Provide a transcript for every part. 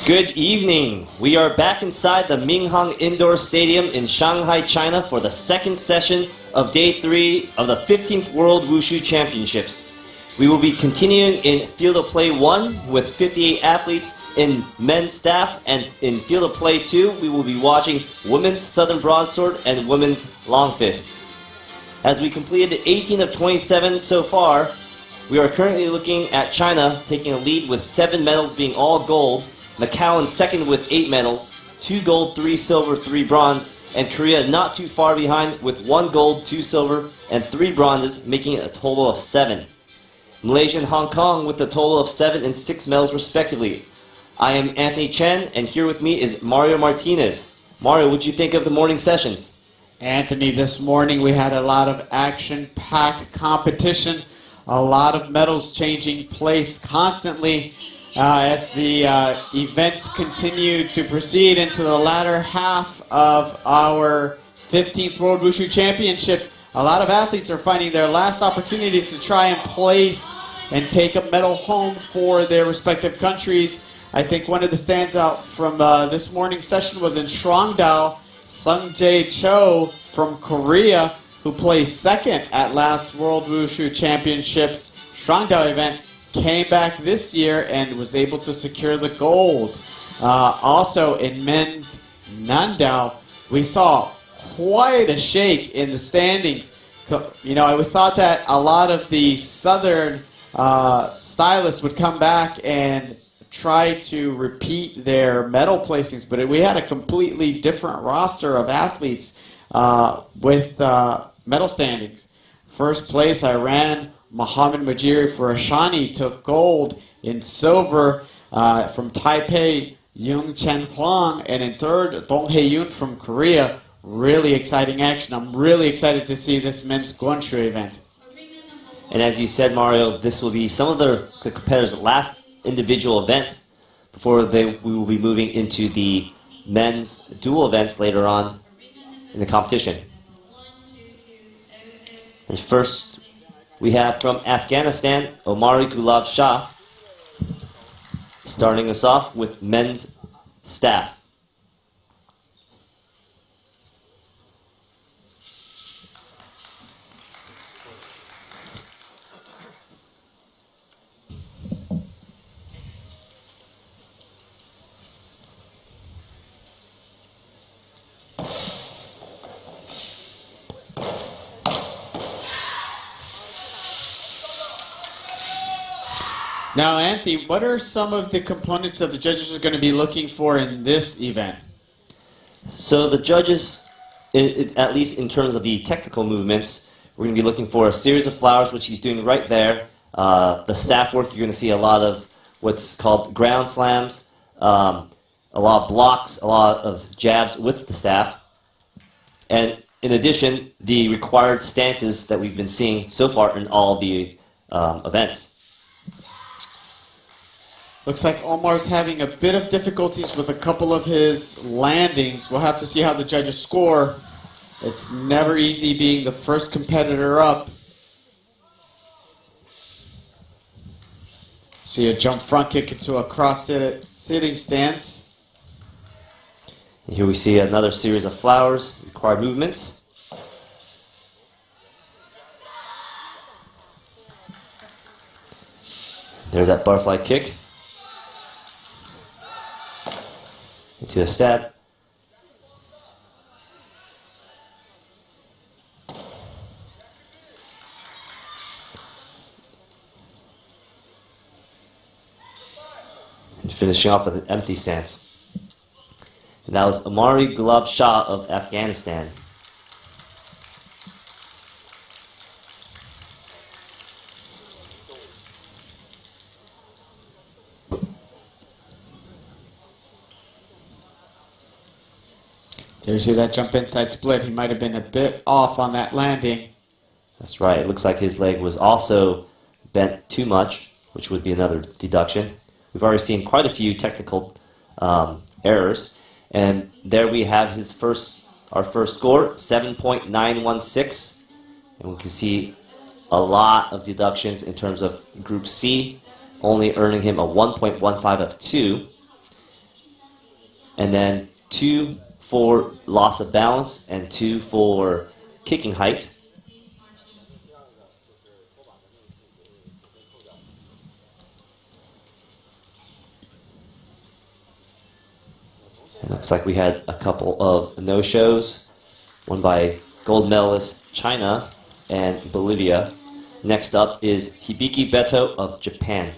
Good evening. We are back inside the Minhang Indoor Stadium in Shanghai, China for the second session of Day 3 of the 15th World Wushu Championships. We will be continuing in Field of Play 1 with 58 athletes in men's staff, and in Field of Play 2 we will be watching women's Southern Broadsword and women's Long Fist. As we completed 18 of 27 so far, we are currently looking at China taking a lead with 7 medals being all gold, Macau in second with 8 medals, 2 gold, 3 silver, 3 bronze, and Korea not too far behind with 1 gold, 2 silver, and 3 bronzes, making it a total of 7. Malaysia and Hong Kong with a total of 7 and 6 medals respectively. I am Anthony Chen, and here with me is Mario Martinez. Mario, what did you think of the morning sessions? Anthony, this morning we had a lot of action-packed competition, a lot of medals changing place constantly. As the events continue to proceed into the latter half of our 15th World Wushu Championships, a lot of athletes are finding their last opportunities to try and place and take a medal home for their respective countries. I think one of the standouts from this morning's session was in Shrongdao, Sungjae Cho from Korea, who placed second at last World Wushu Championships Shrongdao event. Came back this year and was able to secure the gold. Also in men's Nandao, we saw quite a shake in the standings. You know, I thought that a lot of the southern stylists would come back and try to repeat their medal placings, but we had a completely different roster of athletes with medal standings. First place, Iran, Mohammad Majiri for Ashani took gold. In silver, from Taipei, Yung Chen Huang, and in third, Dong Hae-yoon from Korea. Really exciting action. I'm really excited to see this men's Gunshu event. And as you said, Mario, this will be some of the competitors' last individual event before we will be moving into the men's dual events later on in the competition. And first, we have from Afghanistan, Omari Gulab Shah, starting us off with men's staff. Now, Anthony, what are some of the components that the judges are going to be looking for in this event? So the judges, at least in terms of the technical movements, we're going to be looking for a series of flowers, which he's doing right there. The staff work, you're going to see a lot of what's called ground slams, a lot of blocks, a lot of jabs with the staff. And in addition, the required stances that we've been seeing so far in all the events. Looks like Omar's having a bit of difficulties with a couple of his landings. We'll have to see how the judges score. It's never easy being the first competitor up. See a jump front kick into a cross-sitting stance. And here we see another series of flowers, required movements. There's that butterfly kick. Into a stab. And finishing off with an empty stance. And that was Omari Gulab Shah of Afghanistan. There you see that jump inside split. He might have been a bit off on that landing. That's right. It looks like his leg was also bent too much, which would be another deduction. We've already seen quite a few technical errors. And there we have our first score, 7.916. And we can see a lot of deductions in terms of Group C, only earning him a 1.15 of 2. and then 2 for loss of balance, and 2 for kicking height. It looks like we had a couple of no-shows, one by gold medalist China and Bolivia. Next up is Hibiki Beto of Japan.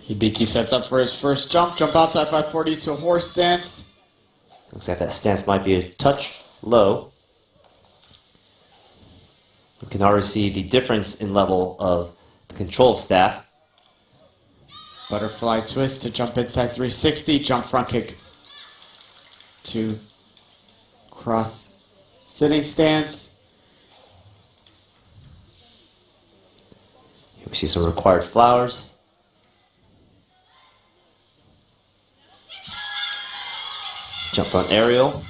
Hibiki sets up for his first jump outside 540 to a horse stance. Looks like that stance might be a touch low. You can already see the difference in level of the control of staff. Butterfly twist to jump inside 360, jump front kick to cross sitting stance. Here we see some required flowers. Jump front aerial.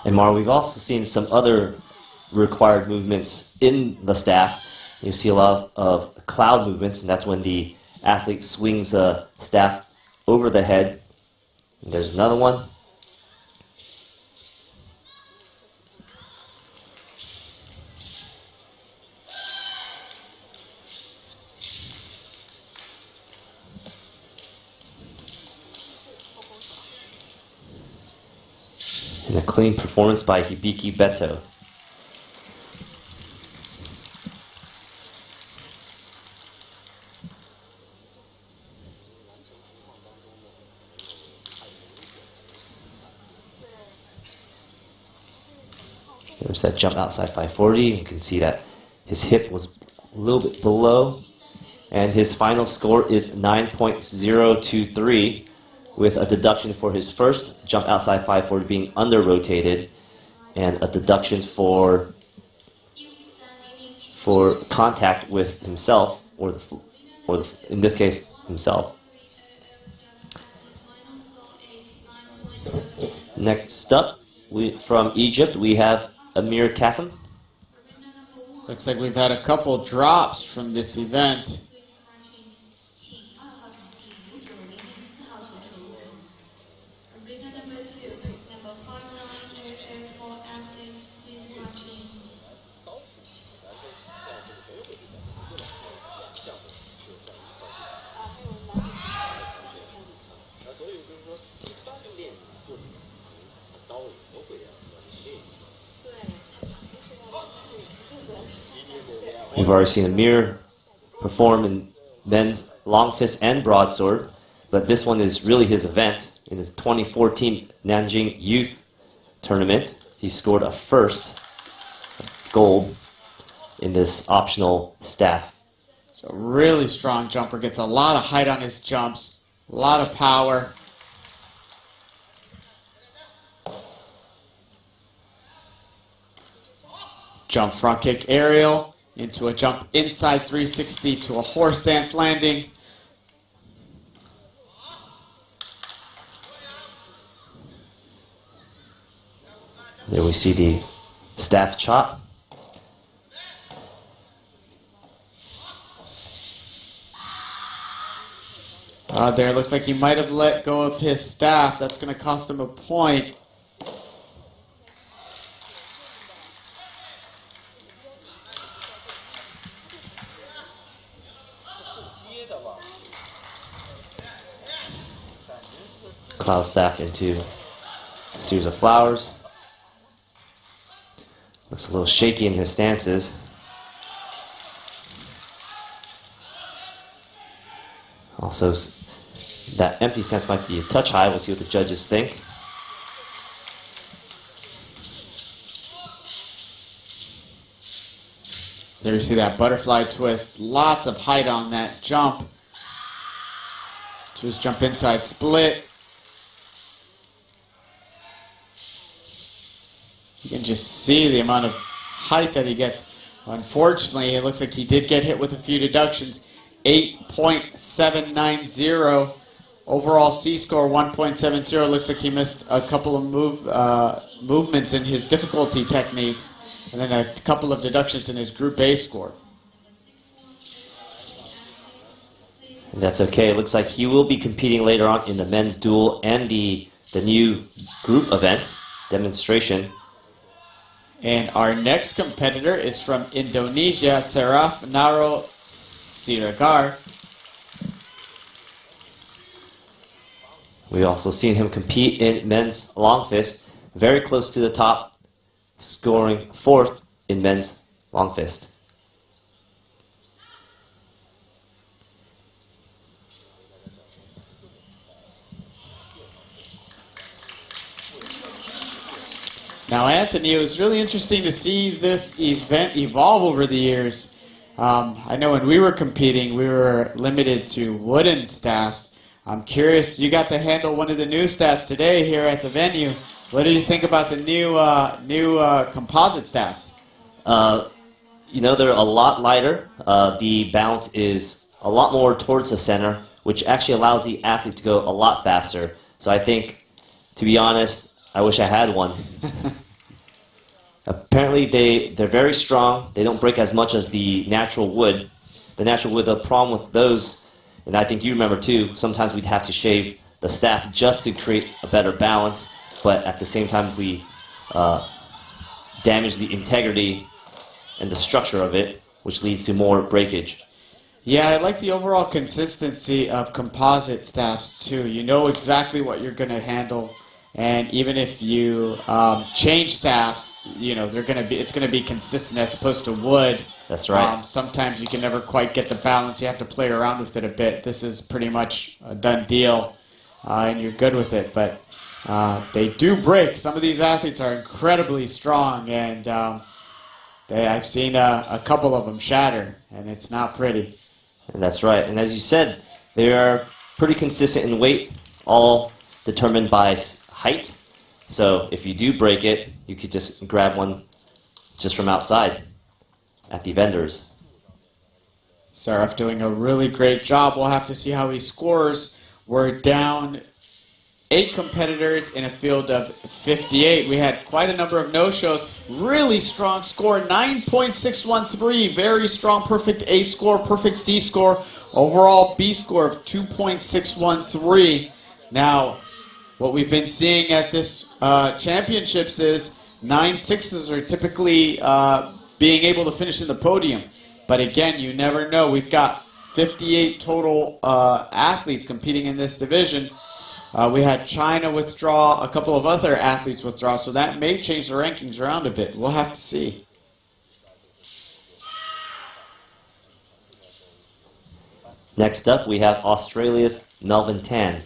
And Mar, we've also seen some other required movements in the staff. You see a lot of cloud movements, and that's when the athlete swings the staff over the head. And there's another one. And a clean performance by Hibiki Beto. There's that jump outside 540. You can see that his hip was a little bit below. And his final score is 9.023. With a deduction for his first jump outside 540 being under-rotated, and a deduction for contact with himself, or in this case, himself. Next up, from Egypt, we have Amir Kassem. Looks like we've had a couple drops from this event. We've already seen Amir perform in men's long fist and broadsword, but this one is really his event. In the 2014 Nanjing Youth Tournament, he scored a first gold in this optional staff. So really strong jumper, gets a lot of height on his jumps, a lot of power. Jump front kick aerial into a jump inside 360 to a horse stance landing. There we see the staff chop. There, looks like he might have let go of his staff. That's going to cost him a point. cloud staff into a series of flowers. Looks a little shaky in his stances. Also, that empty stance might be a touch high. We'll see what the judges think. There you see that butterfly twist. Lots of height on that jump. Just jump inside split. You can just see the amount of height that he gets. Unfortunately, it looks like he did get hit with a few deductions. 8.790. Overall C-score 1.70. Looks like he missed a couple of movements in his difficulty techniques, and then a couple of deductions in his Group A score. And that's okay. It looks like he will be competing later on in the men's duel and the new group event demonstration. And our next competitor is from Indonesia, Seraf Naro Siregar. We also seen him compete in men's long fist, very close to the top, scoring 4th in men's long fist. Now, Anthony, it was really interesting to see this event evolve over the years. I know when we were competing, we were limited to wooden staffs. I'm curious, you got to handle one of the new staffs today here at the venue. What do you think about the new composite staffs? You know, they're a lot lighter. The bounce is a lot more towards the center, which actually allows the athlete to go a lot faster. So I think, to be honest, I wish I had one. Apparently, they're very strong. They don't break as much as the natural wood. The natural wood, the problem with those, and I think you remember too, sometimes we'd have to shave the staff just to create a better balance, but at the same time we damage the integrity and the structure of it, which leads to more breakage. Yeah, I like the overall consistency of composite staffs too. You know exactly what you're going to handle. And even if you change staffs, you know it's going to be consistent as opposed to wood. That's right. Sometimes you can never quite get the balance. You have to play around with it a bit. This is pretty much a done deal, and you're good with it. But they do break. Some of these athletes are incredibly strong, and I've seen a couple of them shatter, and it's not pretty. And that's right. And as you said, they are pretty consistent in weight, all determined by height. So if you do break it, you could just grab one just from outside at the vendors. Seraf doing a really great job. We'll have to see how he scores. We're down 8 competitors in a field of 58. We had quite a number of no-shows. Really strong score, 9.613. Very strong, perfect A score, perfect C score. Overall B score of 2.613. Now, what we've been seeing at this championships is 9.6s are typically being able to finish in the podium. But again, you never know. We've got 58 total athletes competing in this division. We had China withdraw, a couple of other athletes withdraw, so that may change the rankings around a bit. We'll have to see. Next up, we have Australia's Melvin Tan.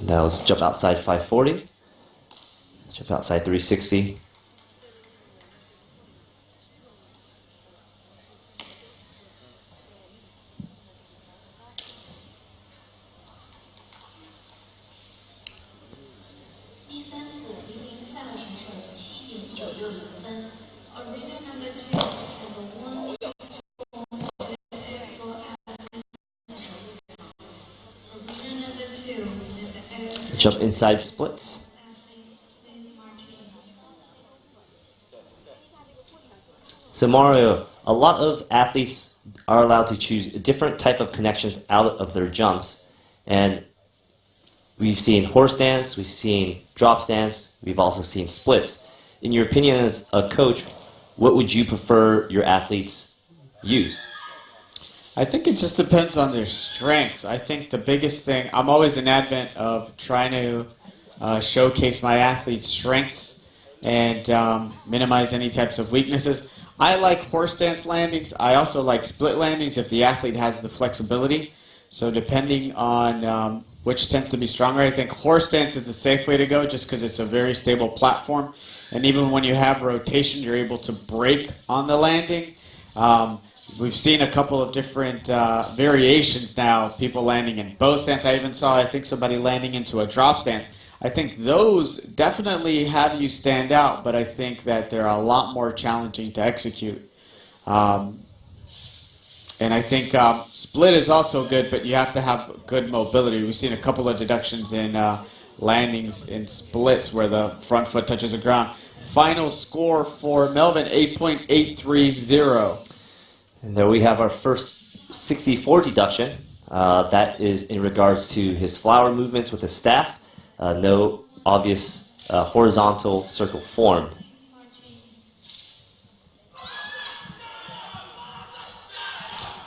That was jump outside 540, jump outside 360. Jump inside splits. So Mario, a lot of athletes are allowed to choose a different type of connections out of their jumps. And we've seen horse stance, we've seen drop stance, we've also seen splits. In your opinion as a coach, what would you prefer your athletes use? I think it just depends on their strengths. I think the biggest thing, I'm always an advocate of trying to showcase my athletes' strengths and minimize any types of weaknesses. I like horse stance landings. I also like split landings if the athlete has the flexibility. So depending on which tends to be stronger, I think horse stance is a safe way to go just because it's a very stable platform. And even when you have rotation, you're able to break on the landing. We've seen a couple of different variations now, people landing in bow stance. I even saw, I think, somebody landing into a drop stance. I think those definitely have you stand out, but I think that they're a lot more challenging to execute. And I think split is also good, but you have to have good mobility. We've seen a couple of deductions in landings in splits where the front foot touches the ground. Final score for Melvin, 8.830. And there we have our first 64 deduction. That is in regards to his flower movements with his staff. No obvious horizontal circle formed.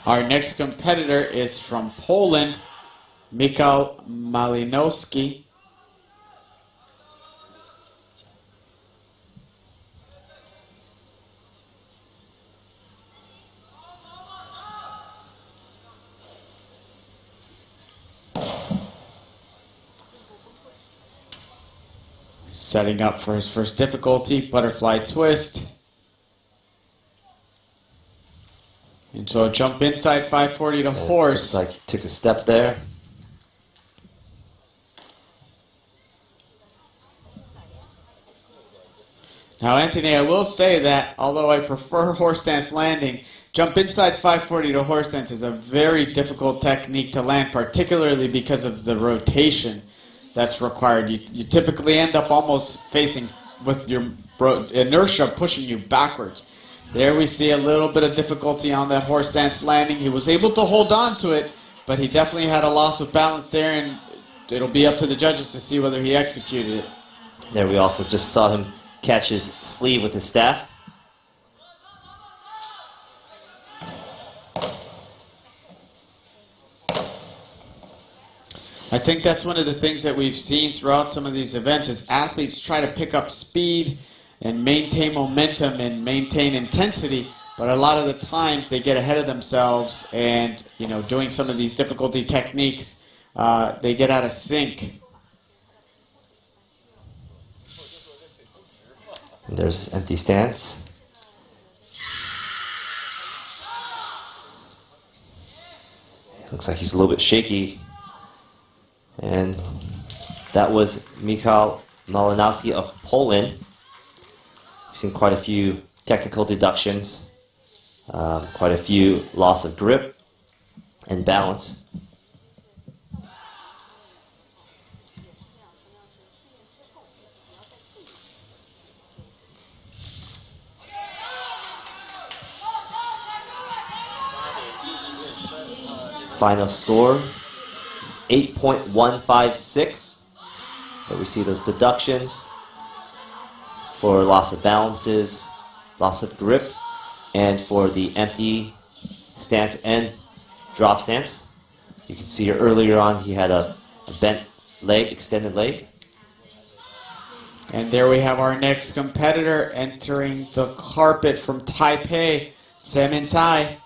Our next competitor is from Poland, Michał Malinowski. Setting up for his first difficulty, butterfly twist. Into a jump inside 540 to horse. Looks like he took a step there. Now, Anthony, I will say that although I prefer horse stance landing, jump inside 540 to horse stance is a very difficult technique to land, particularly because of the rotation that's required. You typically end up almost facing with your inertia pushing you backwards. There we see a little bit of difficulty on that horse stance landing. He was able to hold on to it, but he definitely had a loss of balance there, and it'll be up to the judges to see whether he executed it. There we also just saw him catch his sleeve with his staff. I think that's one of the things that we've seen throughout some of these events is athletes try to pick up speed and maintain momentum and maintain intensity, but a lot of the times they get ahead of themselves and, doing some of these difficulty techniques, they get out of sync. And there's empty stance. Looks like he's a little bit shaky. And that was Michał Malinowski of Poland. We've seen quite a few technical deductions, quite a few loss of grip and balance. Final score, 8.156. There we see those deductions for loss of balances, loss of grip, and for the empty stance and drop stance. You can see here earlier on he had a bent leg, extended leg. And there we have our next competitor entering the carpet from Taipei, Semin Tai.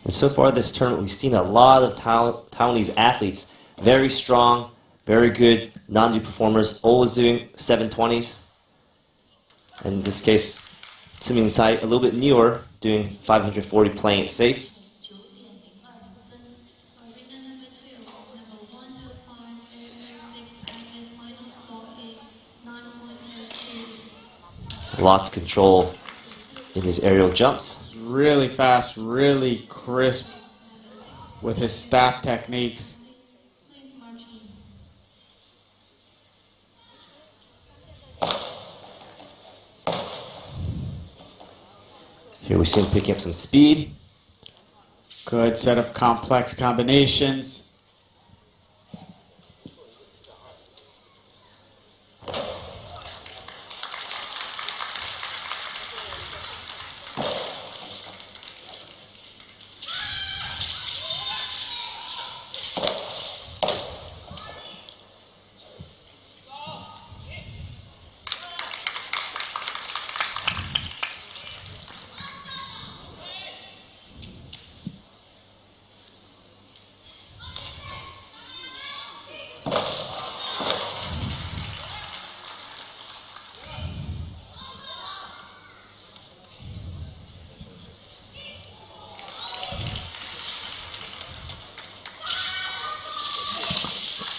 And so far this tournament, we've seen a lot of Taiwanese athletes, very strong, very good non-du performers, always doing 720s. In this case, Semin Tai, a little bit newer, doing 540, playing it safe. Lots of control in his aerial jumps. Really fast, really crisp with his staff techniques. Here we see him picking up some speed. Good set of complex combinations.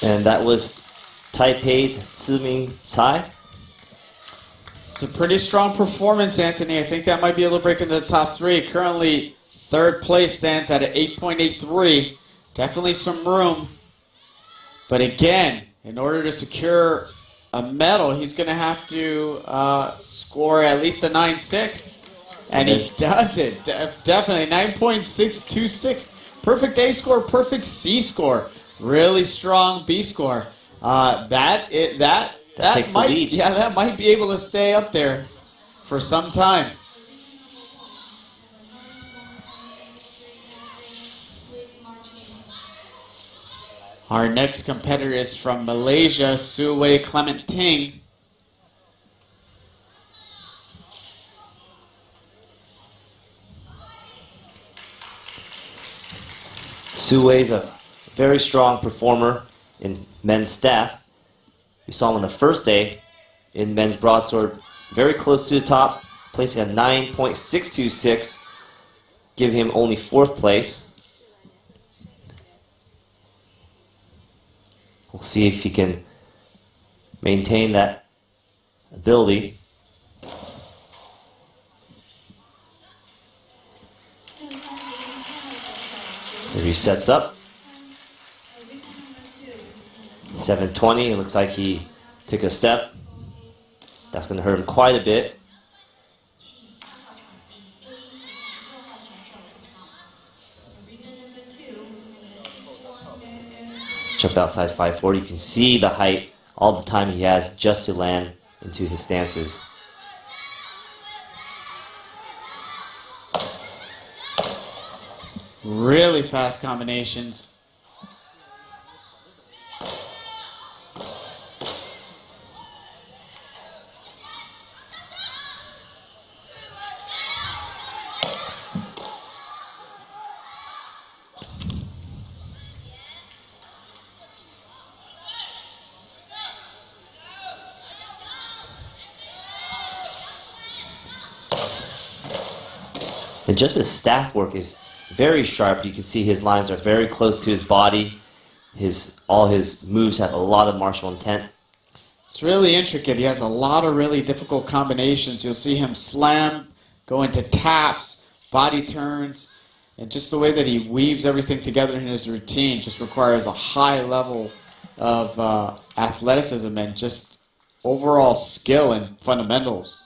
And that was Taipei's Ziming Cai. It's a pretty strong performance, Anthony. I think that might be able to break into the top three. Currently, third place stands at an 8.83. Definitely some room. But again, in order to secure a medal, he's going to have to score at least a 9.6. And he does it. Definitely 9.626. Perfect A score, perfect C score. Really strong B score. That takes the might, lead. yeah, that might be able to stay up there for some time. Our next competitor is from Malaysia, Suwei Clement Ting. Suwei's a very strong performer in men's staff. We saw him on the first day in men's broadsword, very close to the top, placing a 9.626, giving him only 4th place. We'll see if he can maintain that ability. Here he sets up. 720, it looks like he took a step. That's going to hurt him quite a bit. Jump outside 540. You can see the height all the time he has just to land into his stances. Really fast combinations. And just his staff work is very sharp. You can see his lines are very close to his body. All his moves have a lot of martial intent. It's really intricate. He has a lot of really difficult combinations. You'll see him slam, go into taps, body turns, and just the way that he weaves everything together in his routine just requires a high level of athleticism and just overall skill and fundamentals.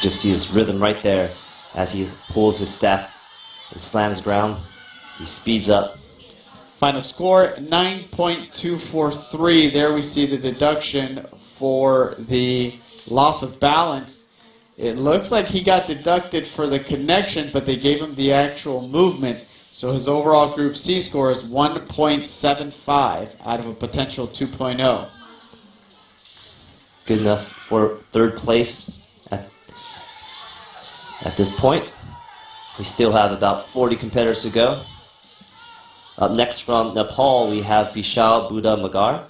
Just see his rhythm right there as he pulls his staff and slams ground. He speeds up. Final score, 9.243. There we see the deduction for the loss of balance. It looks like he got deducted for the connection, but they gave him the actual movement. So his overall Group C score is 1.75 out of a potential 2.0. Good enough for 3rd place at this point. We still have about 40 competitors to go. Up next from Nepal, we have Bishal Buddha Magar.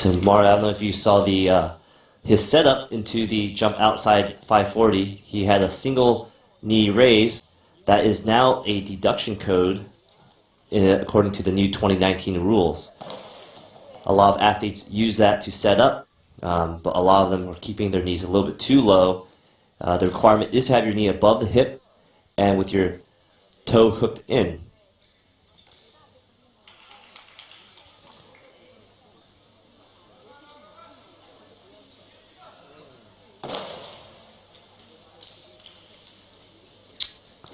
So Mario, I don't know if you saw the his setup into the jump outside 540. He had a single knee raise. That is now a deduction code according to the new 2019 rules. A lot of athletes use that to set up, but a lot of them are keeping their knees a little bit too low. The requirement is to have your knee above the hip and with your toe hooked in.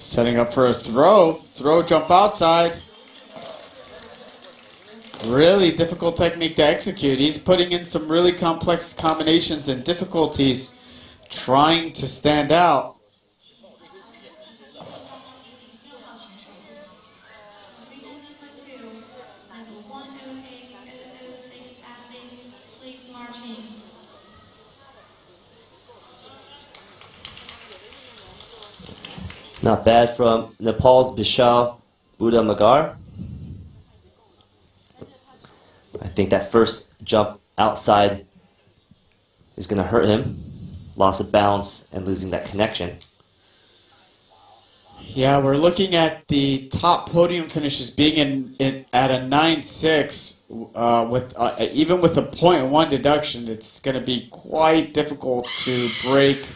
Setting up for a throw jump outside. Really difficult technique to execute. He's putting in some really complex combinations and difficulties trying to stand out. Not bad from Nepal's Bishal Udamagar. I think that first jump outside is going to hurt him. Loss of balance and losing that connection. Yeah, we're looking at the top podium finishes being at a 9.6 with even with a 0.1 deduction. It's going to be quite difficult to break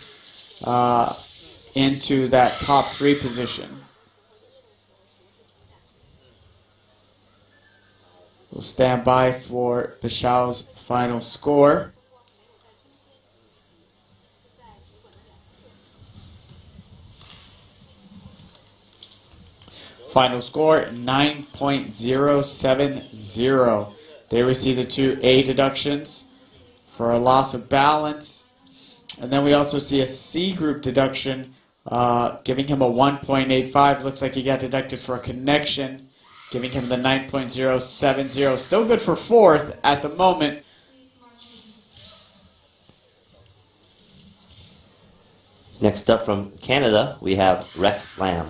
into that top 3 position. We'll stand by for Bishal's final score. Final score, 9.070. There we see the 2 A deductions for a loss of balance. And then we also see a C group deduction giving him a 1.85. Looks like he got deducted for a connection, giving him the 9.070. Still good for 4th at the moment. Next up from Canada, we have Rex Slam.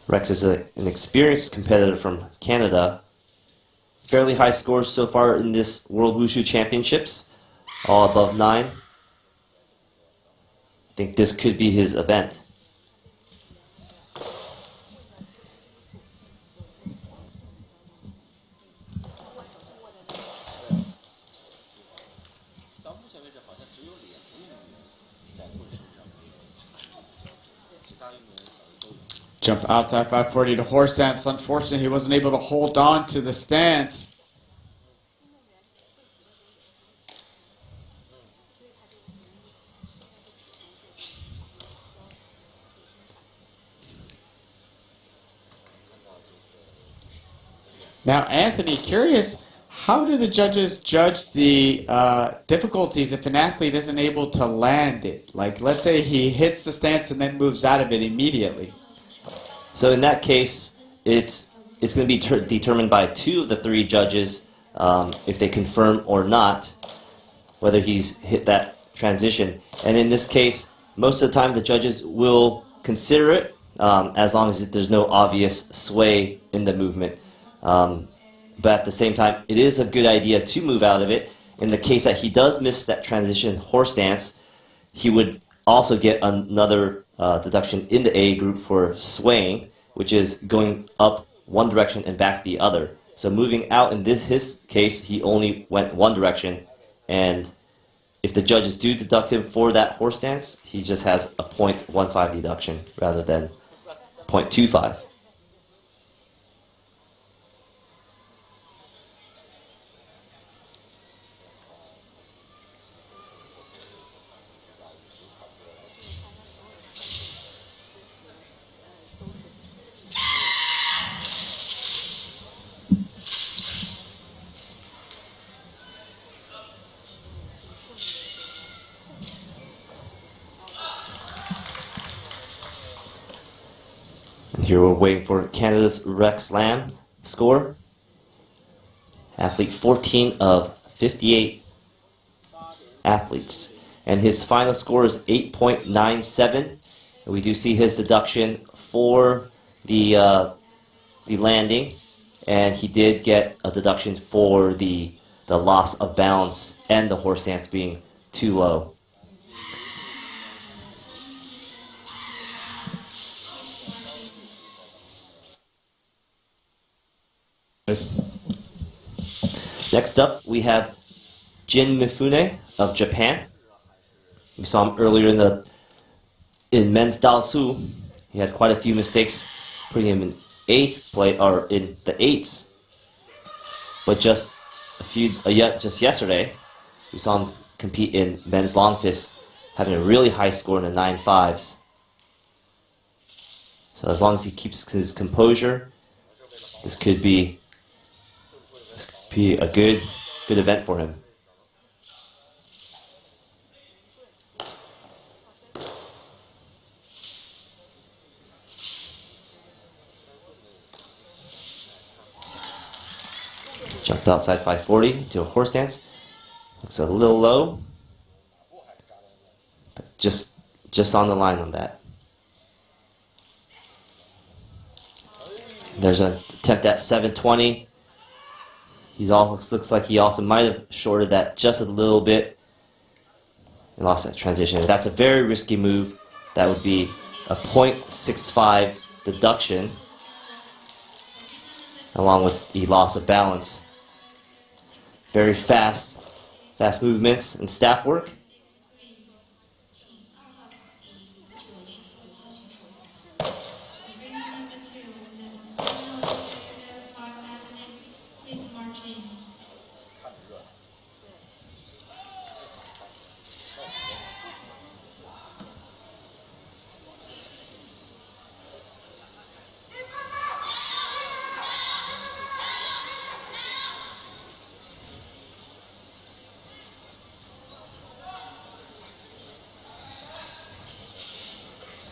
Rex is an experienced competitor from Canada. Fairly high scores so far in this World Wushu Championships, all above 9. I think this could be his event. Jump outside 540 to horse stance. Unfortunately, he wasn't able to hold on to the stance. Now, Anthony, curious, how do the judges judge the difficulties if an athlete isn't able to land it? Like, let's say he hits the stance and then moves out of it immediately. So in that case, it's going to be determined by 2 of the 3 judges if they confirm or not whether he's hit that transition. And in this case, most of the time the judges will consider it as long as there's no obvious sway in the movement. But at the same time, it is a good idea to move out of it. In the case that he does miss that transition horse stance, he would also get another deduction in the A group for swaying, which is going up one direction and back the other. So moving out in his case, he only went one direction, and if the judges do deduct him for that horse stance, he just has a 0.15 deduction rather than 0.25. Here we're waiting for Canada's Rex Slam score. athlete 14 of 58 athletes. And his final score is 8.97. We do see his deduction for the landing, and he did get a deduction for the loss of balance and the horse stance being too low. Next up, we have Jin Mifune of Japan. We saw him earlier in men's Taolu. He had quite a few mistakes, putting him in in the eights. But just yesterday, we saw him compete in men's long fist, having a really high score in the 9.5s. So as long as he keeps his composure, this could be a good event for him. Jumped outside 540 to a horse stance. Looks a little low, but just on the line on that. There's an attempt at 720. Looks like he also might have shorted that just a little bit and lost that transition. That's a very risky move. That would be a 0.65 deduction, along with the loss of balance. Very fast movements and staff work.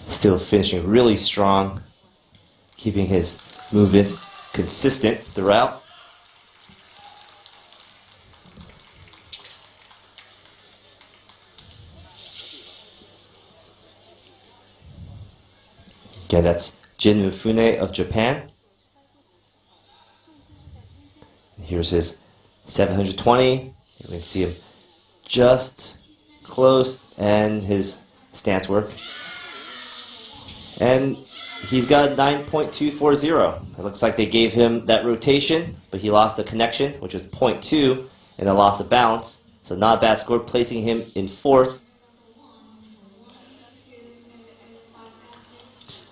Still finishing really strong, keeping his movements consistent throughout. Again, that's Jin Mifune of Japan. Here's his 720. You can see him just close, and his stance work. And he's got a 9.240. It looks like they gave him that rotation, but he lost the connection, which was 0.2, and a loss of balance. So not a bad score, placing him in fourth.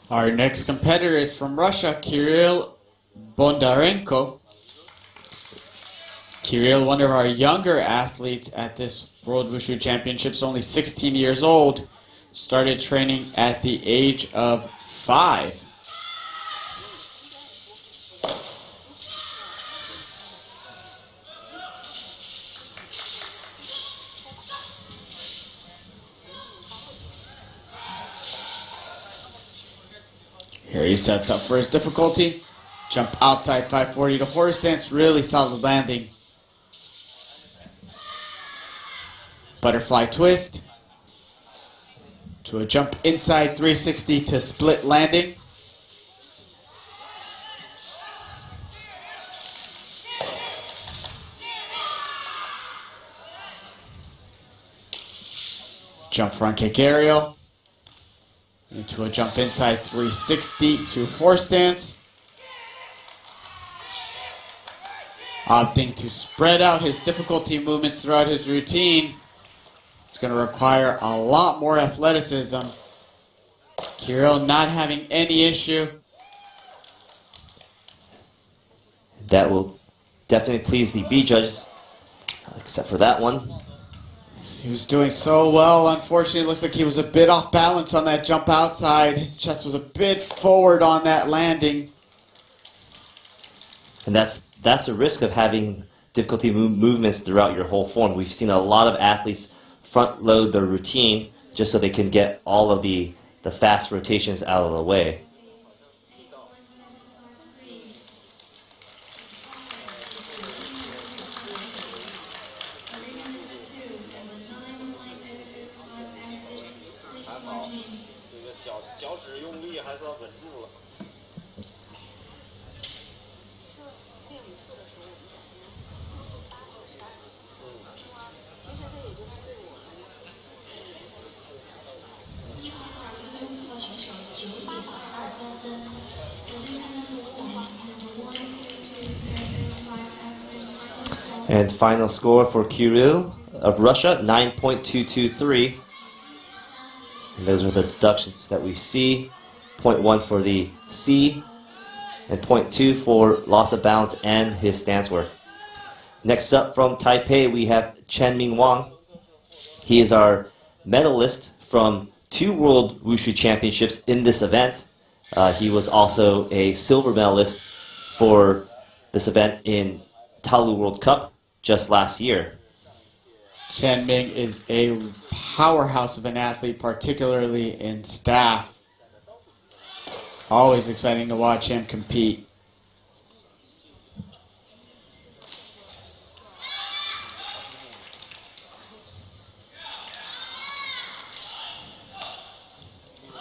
Our next competitor is from Russia, Kirill Bondarenko. Kirill, one of our younger athletes at this World Wushu Championships, only 16 years old. Started training at the age of 5. Here he sets up for his difficulty. Jump outside 540 to horse stance, really solid landing. Butterfly twist. To a jump inside 360 to split landing. Jump front kick aerial. Into a jump inside 360 to horse stance. Opting to spread out his difficulty movements throughout his routine. It's going to require a lot more athleticism. Kirill not having any issue. That will definitely please the B judges, except for that one. He was doing so well. Unfortunately, it looks like he was a bit off balance on that jump outside. His chest was a bit forward on that landing. And that's a risk of having difficulty movements throughout your whole form. We've seen a lot of athletes front load their routine just so they can get all of the fast rotations out of the way. And final score for Kirill of Russia, 9.223. And those are the deductions that we see. 0.1 for the C, and 0.2 for loss of balance and his stance work. Next up from Taipei, we have Chen-Ming Wang. He is our medalist from 2 World Wushu Championships in this event. He was also a silver medalist for this event in Taolu World Cup just last year. Chen Ming is a powerhouse of an athlete, particularly in staff. Always exciting to watch him compete.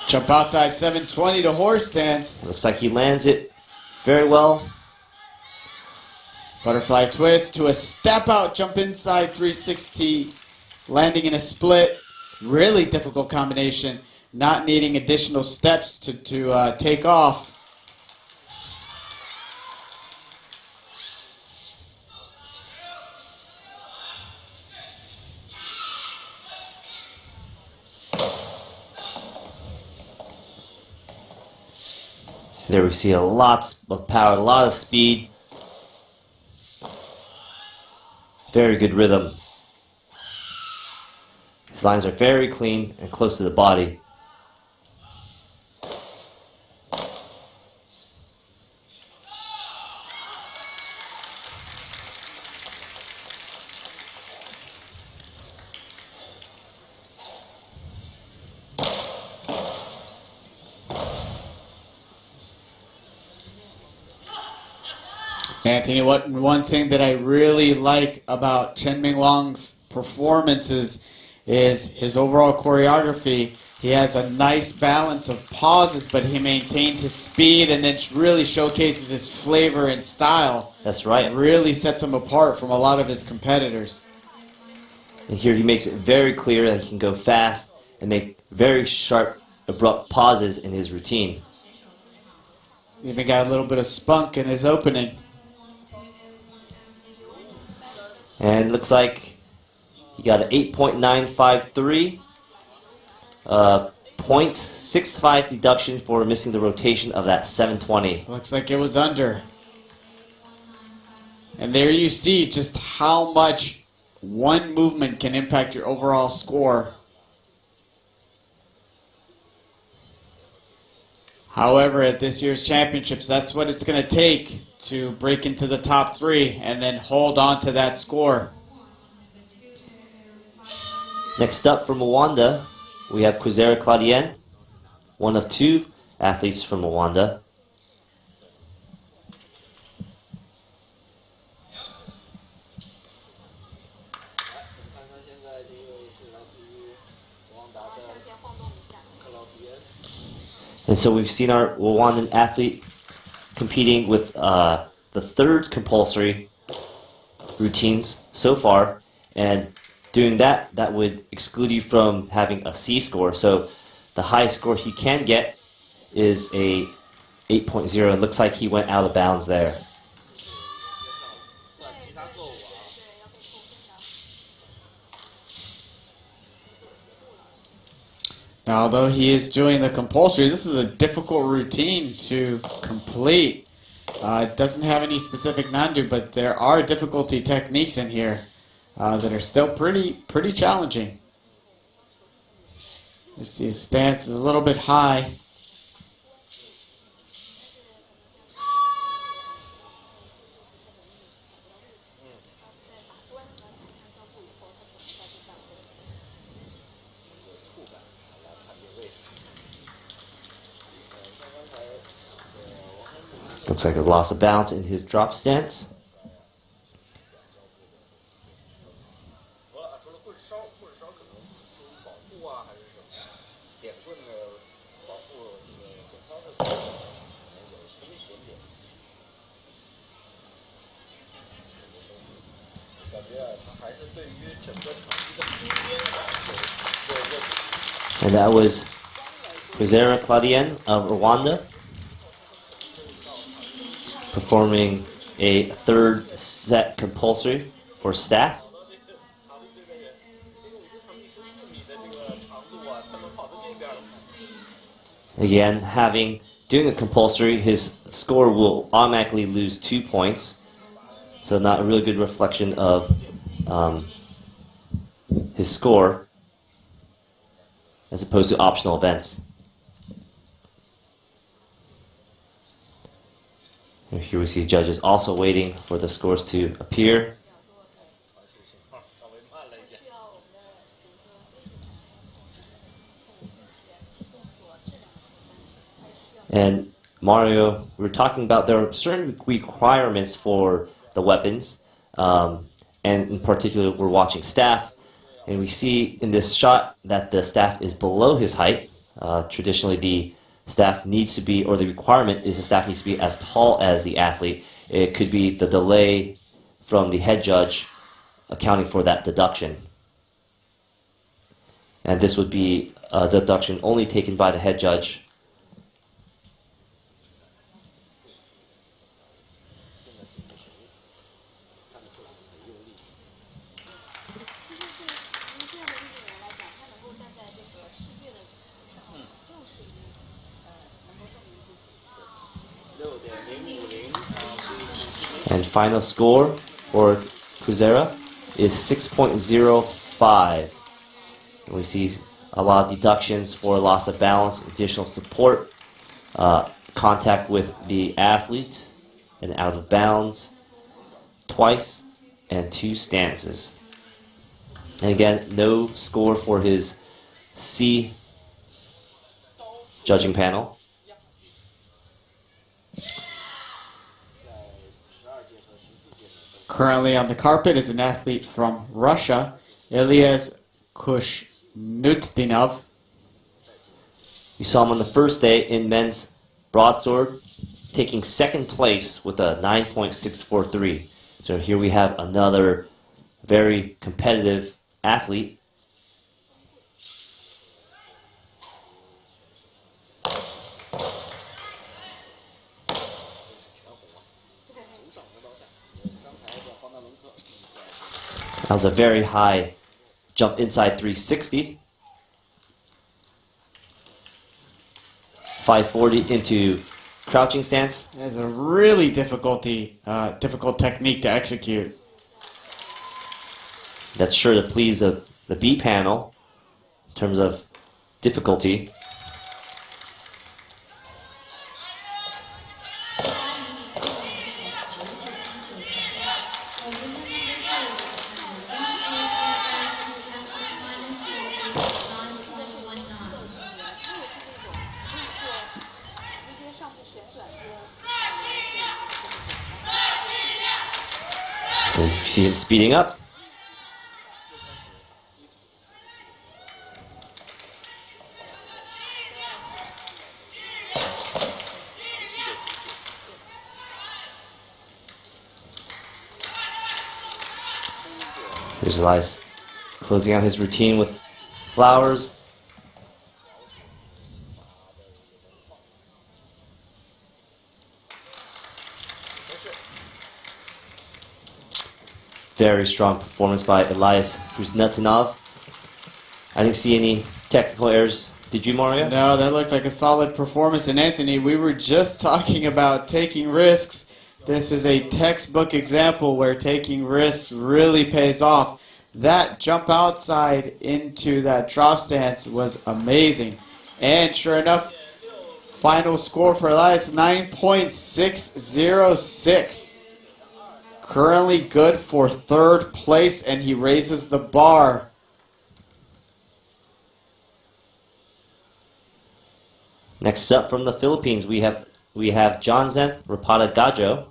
Jump outside 720 to horse stance. Looks like he lands it very well. Butterfly twist to a step out, jump inside 360, landing in a split. Really difficult combination, not needing additional steps to take off. There we see a lot of power, a lot of speed. Very good rhythm. His lines are very clean and close to the body. Anthony, one thing that I really like about Chen-Ming Wang's performances is his overall choreography. He has a nice balance of pauses, but he maintains his speed and then really showcases his flavor and style. That's right. It really sets him apart from a lot of his competitors. And here he makes it very clear that he can go fast and make very sharp, abrupt pauses in his routine. Even got a little bit of spunk in his opening. And looks like he got an 8.953, 0.65 deduction for missing the rotation of that 720. Looks like it was under. And there you see just how much one movement can impact your overall score. However, at this year's championships, that's what it's going to take to break into the top 3 and then hold on to that score. Next up from Rwanda, we have Kwizera Claudien, one of 2 athletes from Rwanda. And so we've seen our Rwandan athlete competing with the 3rd compulsory routines so far, and doing that would exclude you from having a C score. So the highest score he can get is a 8.0. It looks like he went out of bounds there. Now, although he is doing the compulsory, this is a difficult routine to complete. It doesn't have any specific nandu, but there are difficulty techniques in here that are still pretty challenging. You see his stance is a little bit high. Looks like a loss of balance in his drop stance. And that was Kwizera Claudien of Rwanda performing a third set compulsory for staff. Again, doing a compulsory, his score will automatically lose 2 points. So not a really good reflection of his score as opposed to optional events. And here we see judges also waiting for the scores to appear. And Mario, we were talking about there are certain requirements for the weapons, and in particular we're watching staff, and we see in this shot that the staff is below his height. Traditionally the staff needs to be, or the requirement is the staff needs to be as tall as the athlete. It could be the delay from the head judge accounting for that deduction. And this would be a deduction only taken by the head judge. And final score for Kwizera is 6.05. We see a lot of deductions for loss of balance, additional support, contact with the athlete, and out of bounds twice, and 2 stances. And again, no score for his C judging panel. Currently on the carpet is an athlete from Russia, Elias Kushnutdinov. We saw him on the first day in men's broadsword, taking second place with a 9.643. So here we have another very competitive athlete. That was a very high jump inside 360. 540 into crouching stance. That's a really difficult technique to execute. That's sure to please the B panel in terms of difficulty. And you see him speeding up. Here's Elias closing out his routine with flowers. Very strong performance by Elias Kusnetinov. I didn't see any technical errors. Did you, Mario? No, that looked like a solid performance. And Anthony, we were just talking about taking risks. This is a textbook example where taking risks really pays off. That jump outside into that drop stance was amazing. And sure enough, final score for Elias, 9.606. Currently good for third place, and he raises the bar. Next up from the Philippines, we have Johnzen Rapata Gajo.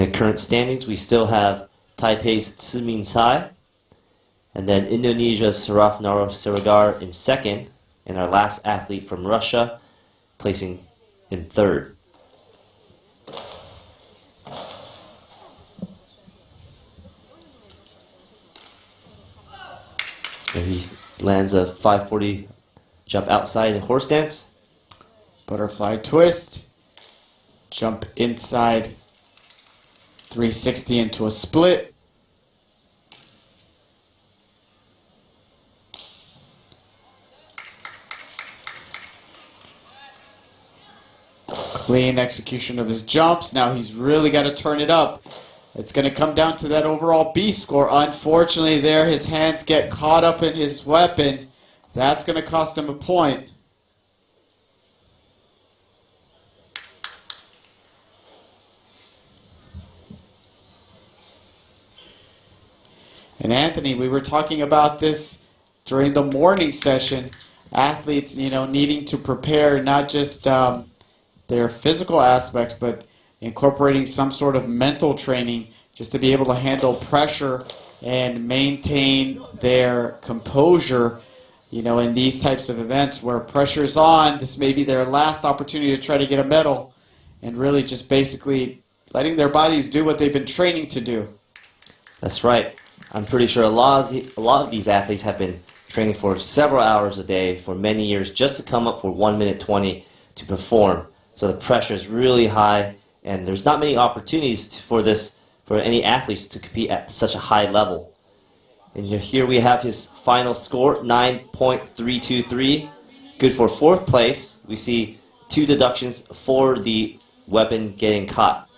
the current standings, we still have Taipei's Tsai, and then Indonesia's Sarafnaro Siregar in second, and our last athlete from Russia placing in third. And he lands a 540 jump outside in horse stance. Butterfly twist. Jump inside. 360 into a split. Clean execution of his jumps. Now he's really got to turn it up. It's going to come down to that overall B score. Unfortunately there, his hands get caught up in his weapon. That's going to cost him a point. And Anthony, we were talking about this during the morning session. Athletes, needing to prepare not just their physical aspects, but incorporating some sort of mental training just to be able to handle pressure and maintain their composure, in these types of events where pressure's on. This may be their last opportunity to try to get a medal, and really just basically letting their bodies do what they've been training to do. That's right. I'm pretty sure a lot of these athletes have been training for several hours a day for many years just to come up for 1 minute 20 to perform. So the pressure is really high, and there's not many opportunities for any athletes to compete at such a high level. And here we have his final score, 9.323, good for fourth place. We see 2 deductions for the weapon getting caught.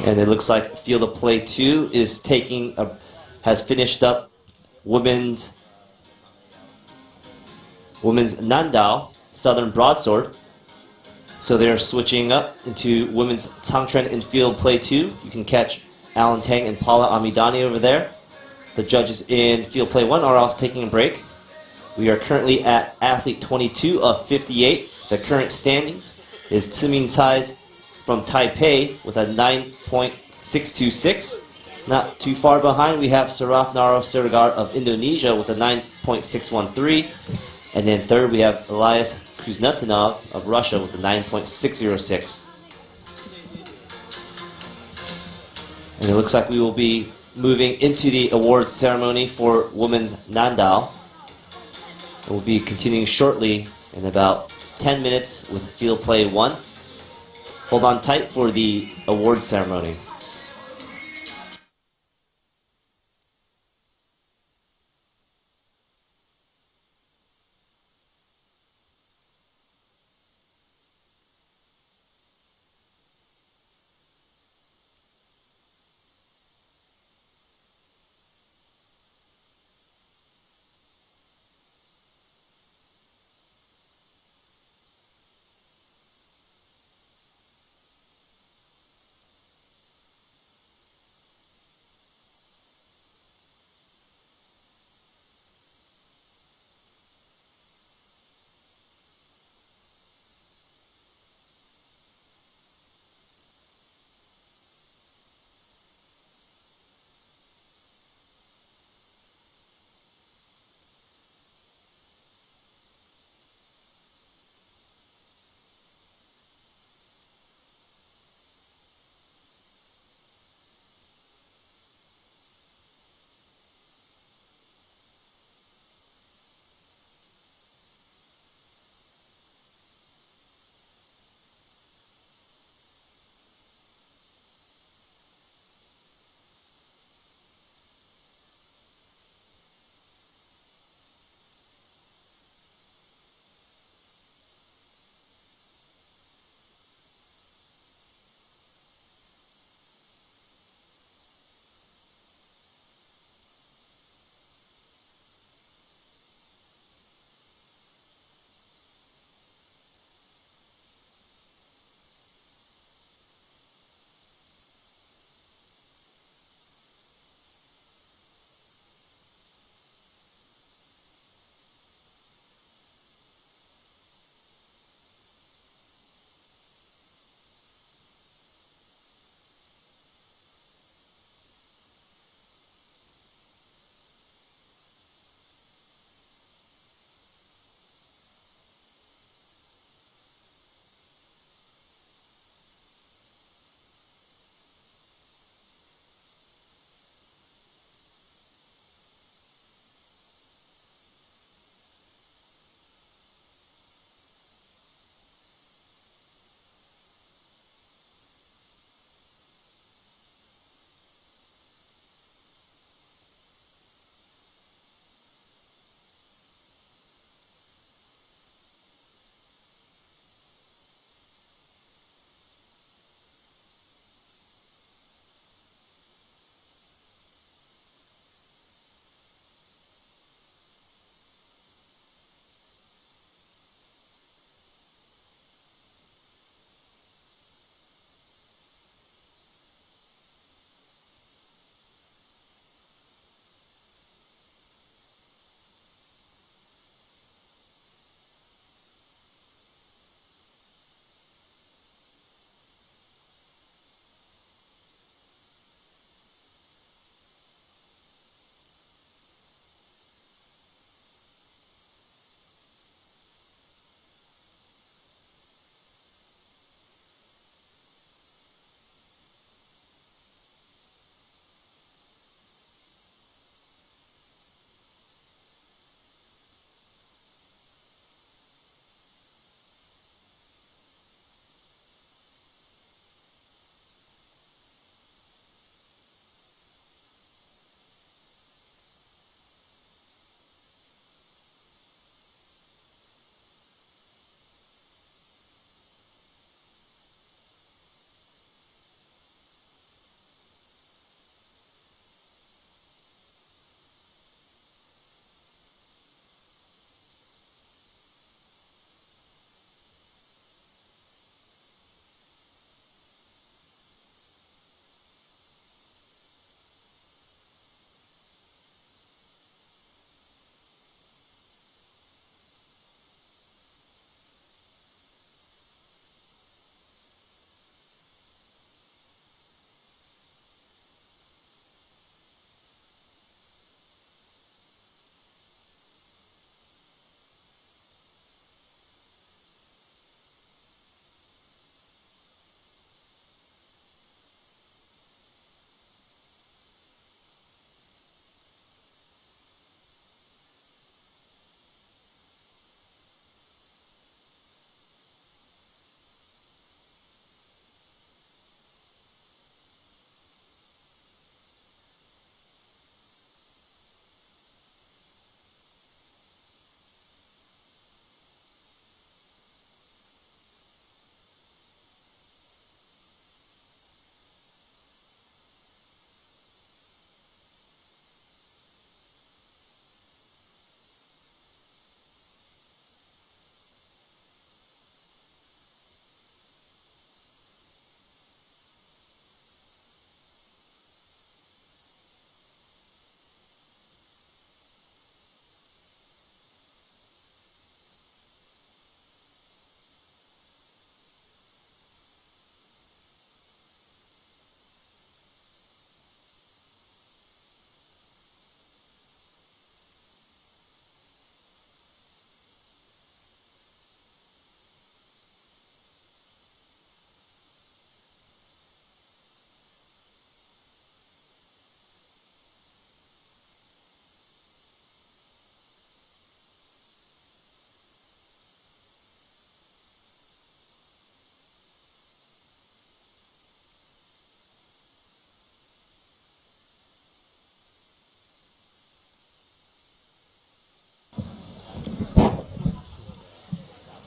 And it looks like field of play 2 is has finished up women's Nandao, Southern Broadsword. So they're switching up into women's Tangchuan in field play 2. You can catch Alan Tang and Paula Amidani over there. The judges in field play 1 are also taking a break. We are currently at athlete 22 of 58. The current standings is Tsai from Taipei with a 9.626. Not too far behind, we have Sarafnaro Siregar of Indonesia with a 9.613. And then third, we have Elias Kuznatinov of Russia with a 9.606. And it looks like we will be moving into the awards ceremony for women's Nandao. We'll be continuing shortly in about 10 minutes with field play 1. Hold on tight for the awards ceremony.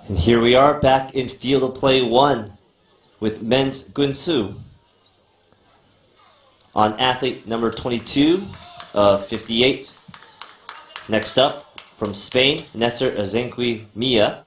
And here we are back in field of play 1 with men's Gunshu. On athlete number 22 of 58. Next up, from Spain, Nestor Azenqui Mia.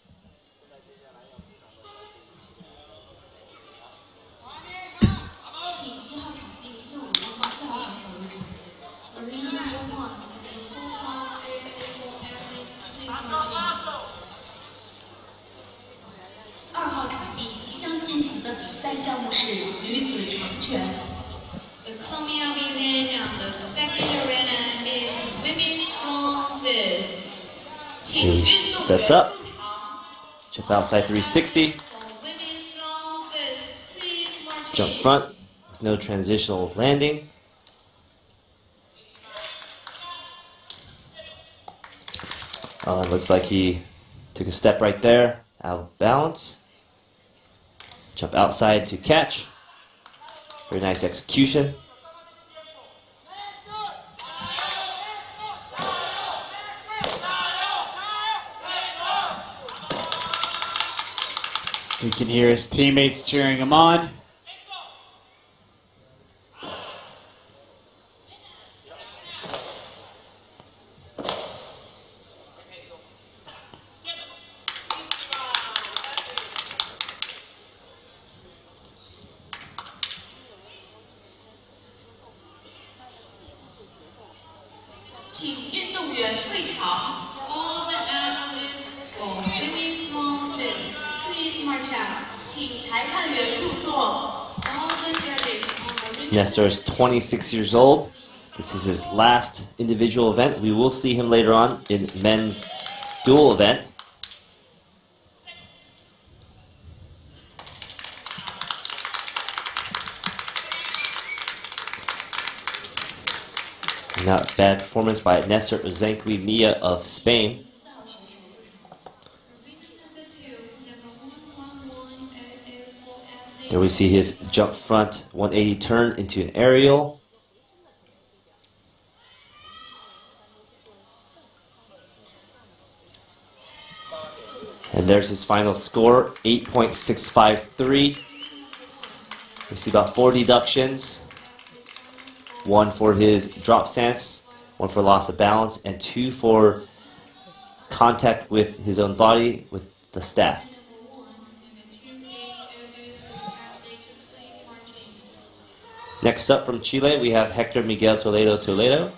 The coming up event on the second arena is women's long fist. He sets up. Jump outside 360. Jump front with no transitional landing. Looks like he took a step right there, out of balance. Jump outside to catch. Very nice execution. You can hear his teammates cheering him on. All the athletes for women's long fist, please march out. All the judges on the ring. Nestor is 26 years old. This is his last individual event. We will see him later on in men's dual event. Not bad performance by Nestor Azenqui Mia of Spain. There we see his jump front 180 turn into an aerial. And there's his final score, 8.653. We see about 4 deductions. 1 for his drop stance, 1 for loss of balance, and 2 for contact with his own body with the staff. Next up from Chile, we have Hector Miguel Toledo.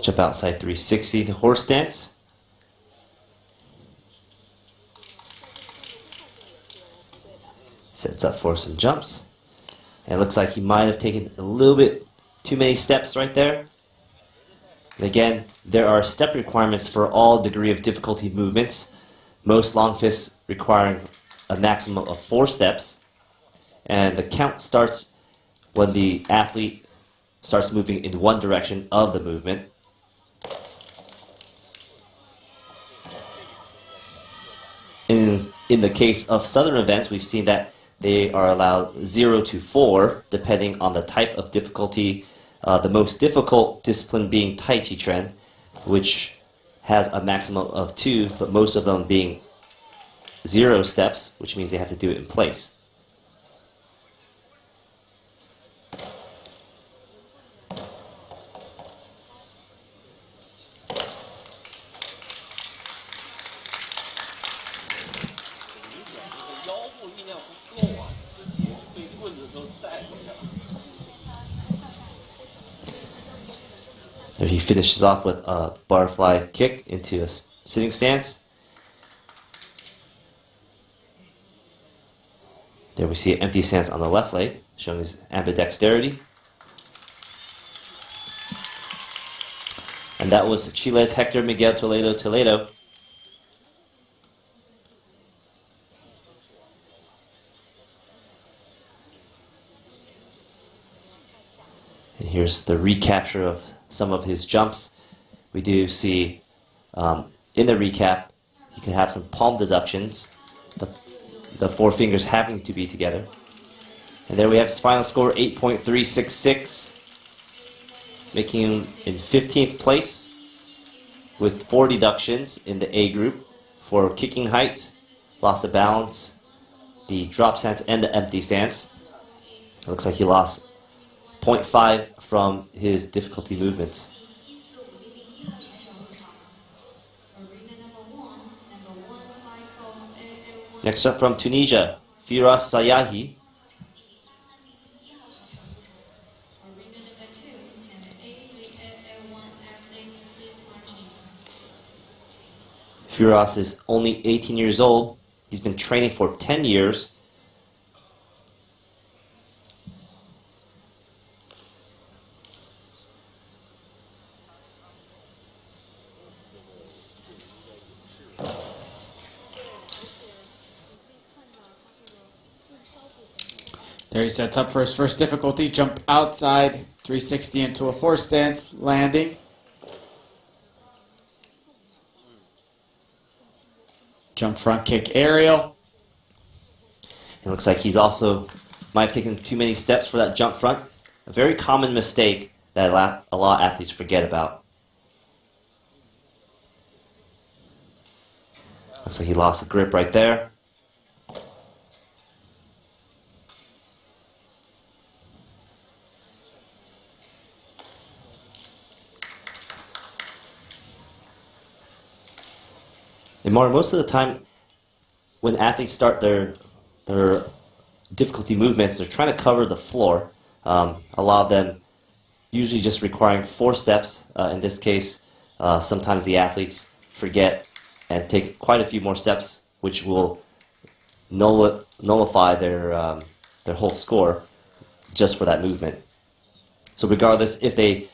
Jump outside 360 to horse stance. Sets up for some jumps. And it looks like he might have taken a little bit too many steps right there. And again, there are step requirements for all degree of difficulty movements. Most long fists requiring a maximum of 4 steps. And the count starts when the athlete starts moving in one direction of the movement. In the case of southern events, we've seen that they are allowed 0 to 4, depending on the type of difficulty. The most difficult discipline being Tai Chi Chuan, which has a maximum of 2, but most of them being 0 steps, which means they have to do it in place. There he finishes off with a butterfly kick into a sitting stance. There we see an empty stance on the left leg, showing his ambidexterity. And that was Chile's Hector Miguel Toledo. here's the recapture of some of his jumps. We do see in the recap, he can have some palm deductions, the four fingers having to be together. And there we have his final score, 8.366, making him in 15th place with 4 deductions in the A group for kicking height, loss of balance, the drop stance, and the empty stance. It looks like he lost 0.5 from his difficulty movements. Next up from Tunisia, Firas Sayahi. Firas is only 18 years old. He's been training for 10 years. There he sets up for his first difficulty. Jump outside, 360 into a horse stance, landing. Jump front kick aerial. It looks like he's also might have taken too many steps for that jump front. A very common mistake that a lot of athletes forget about. Looks like he lost the grip right there. And most of the time, when athletes start their difficulty movements, they're trying to cover the floor. A lot of them usually just requiring 4 steps. In this case, sometimes the athletes forget and take quite a few more steps, which will nullify their whole score just for that movement. So regardless, if they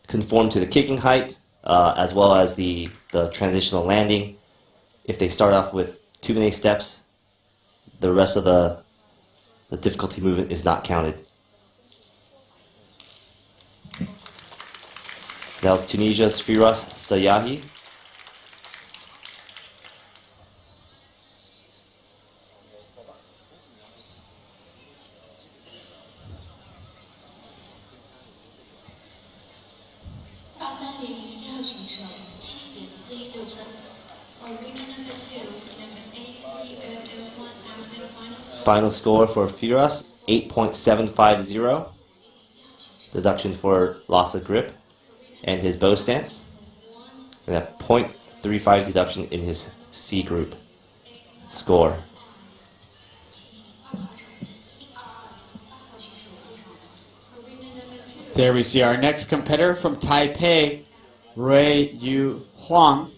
conform to the kicking height, as well as the transitional landing, if they start off with too many steps, the rest of the difficulty movement is not counted. That was Tunisia's Firas Sayahi. Final score for Firas, 8.750. Deduction for loss of grip and his bow stance. And a 0.35 deduction in his C group score. There we see our next competitor from Taipei, Rui Yu Huang.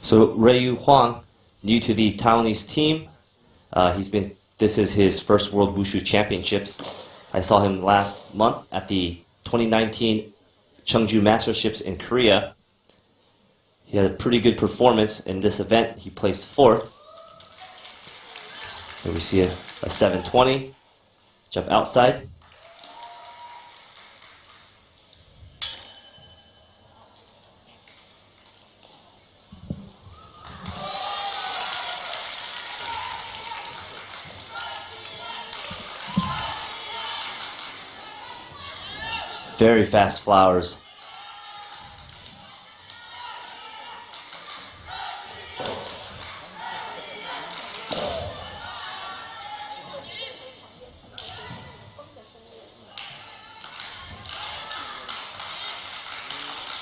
So Rui Huang, new to the Taiwanese team, this is his first World Wushu Championships. I saw him last month at the 2019 Chungju Masterships in Korea. He had a pretty good performance in this event. He placed 4th. Here we see a 720, jump outside. Very fast flowers.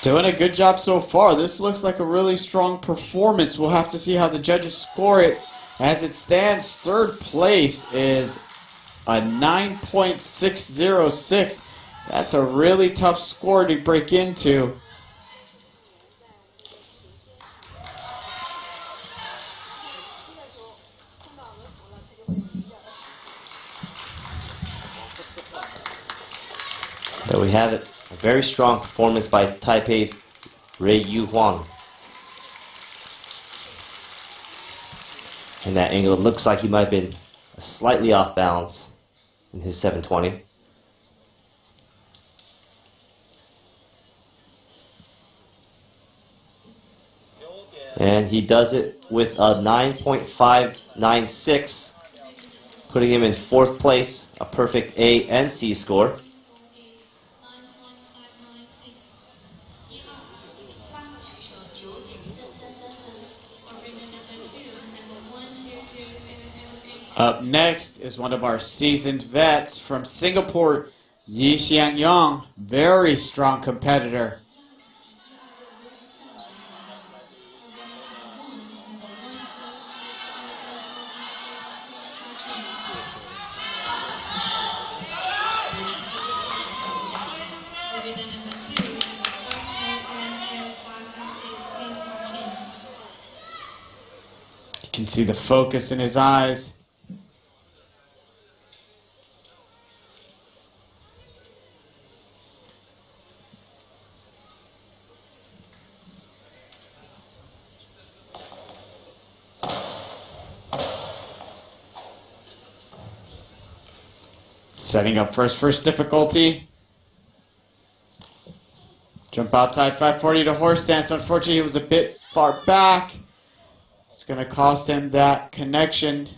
Doing a good job so far. This looks like a really strong performance. We'll have to see how the judges score it. As it stands, 3rd place is a 9.606. That's a really tough score to break into. There we have it. A very strong performance by Taipei's Ray Yu Huang. In that angle, it looks like he might have been slightly off balance in his 720. And he does it with a 9.596, putting him in 4th place, a perfect A and C score. Up next is one of our seasoned vets from Singapore, Yi Xiangyong, very strong competitor. You can see the focus in his eyes. Setting up first difficulty. Jump outside 540 to horse stance. Unfortunately, he was a bit far back. It's going to cost him that connection.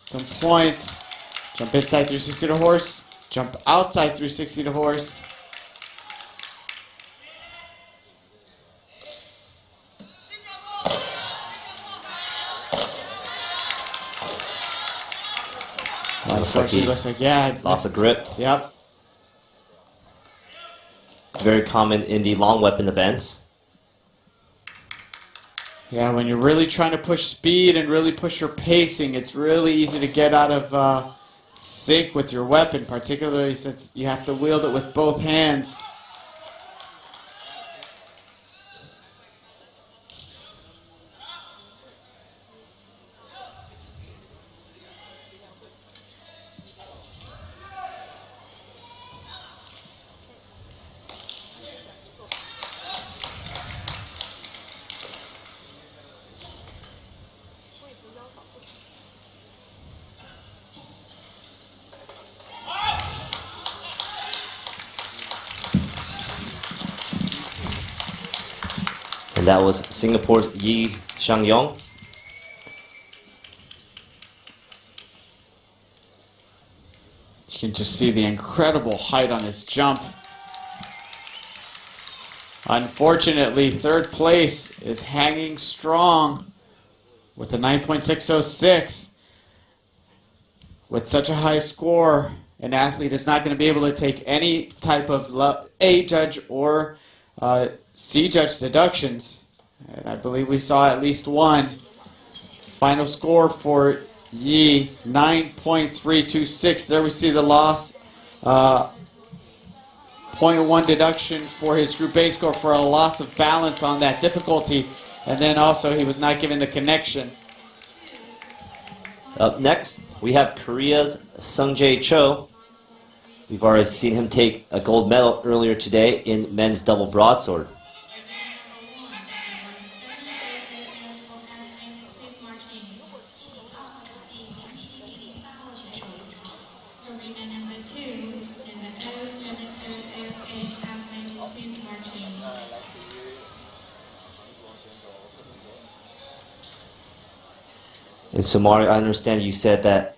Some points. Jump inside 360 to horse. Jump outside 360 to horse. Looks like he lost the grip. Yep. Very common in the long weapon events. Yeah, when you're really trying to push speed and really push your pacing, it's really easy to get out of sync with your weapon, particularly since you have to wield it with both hands. And that was Singapore's Yi Xiangyong. You can just see the incredible height on his jump. Unfortunately, 3rd place is hanging strong with a 9.606. With such a high score, an athlete is not going to be able to take any type of A judge or C judge deductions. And I believe we saw at least one. Final score for Yi, 9.326. There we see the loss. 0.1 deduction for his Group A score for a loss of balance on that difficulty. And then also he was not given the connection. Up next, we have Korea's Sungjae Cho. We've already seen him take a gold medal earlier today in men's double broadsword. And so, Mario, I understand you said that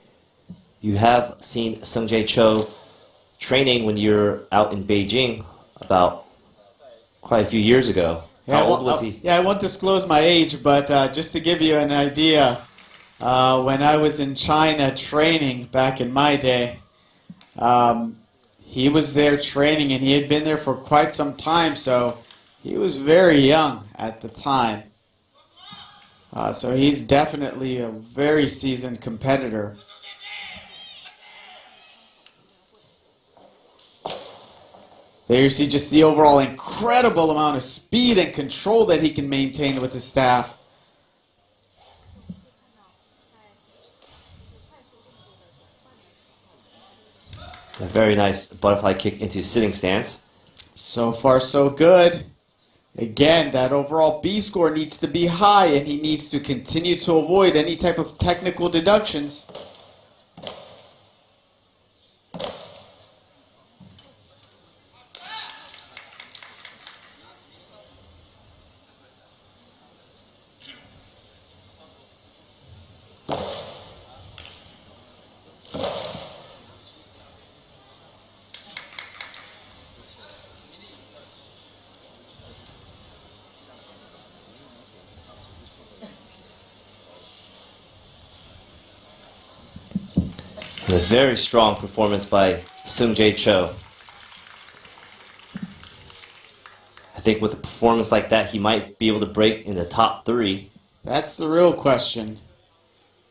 you have seen Sungjae Cho training when you were out in Beijing about quite a few years ago. Yeah, How old was he? Yeah, I won't disclose my age, but just to give you an idea, when I was in China training back in my day, he was there training, and he had been there for quite some time, so he was very young at the time. So he's definitely a very seasoned competitor. There you see just the overall incredible amount of speed and control that he can maintain with his staff. A very nice butterfly kick into sitting stance. So far, so good. Again, that overall B score needs to be high, and he needs to continue to avoid any type of technical deductions. A very strong performance by Sung Jae Cho. I think with a performance like that, he might be able to break in the top 3. That's the real question.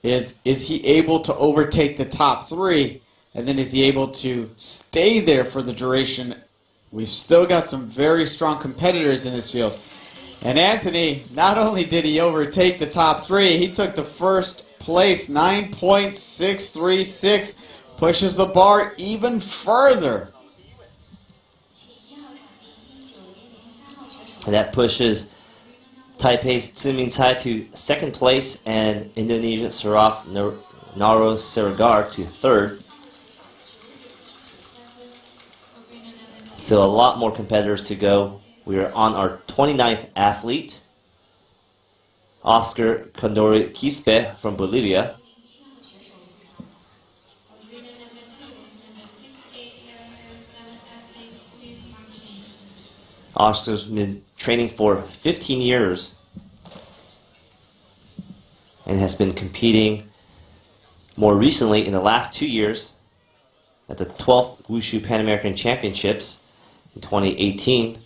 Is he able to overtake the top 3? And then is he able to stay there for the duration? We've still got some very strong competitors in this field. And Anthony, not only did he overtake the top 3, he took the first place, 9.636, pushes the bar even further. And that pushes Taipei's Tsiming Tsai to 2nd place and Indonesian Saraf Naro Siregar to 3rd. So a lot more competitors to go. We are on our 29th athlete, Oscar Condori Quispe from Bolivia. Oscar's been training for 15 years and has been competing more recently in the last 2 years at the 12th Wushu Pan American Championships in 2018.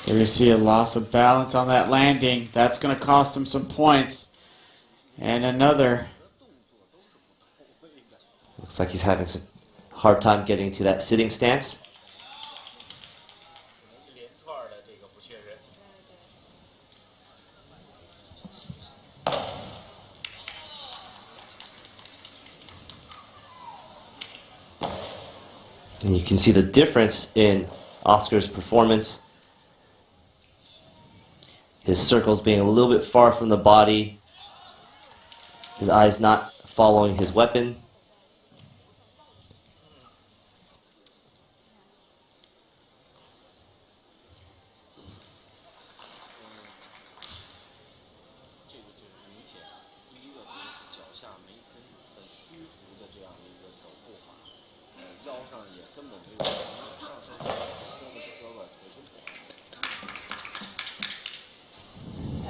So you see a loss of balance on that landing. That's going to cost him some points. And another. Looks like he's having some hard time getting to that sitting stance. And you can see the difference in Oscar's performance. His circles being a little bit far from the body. His eyes not following his weapon.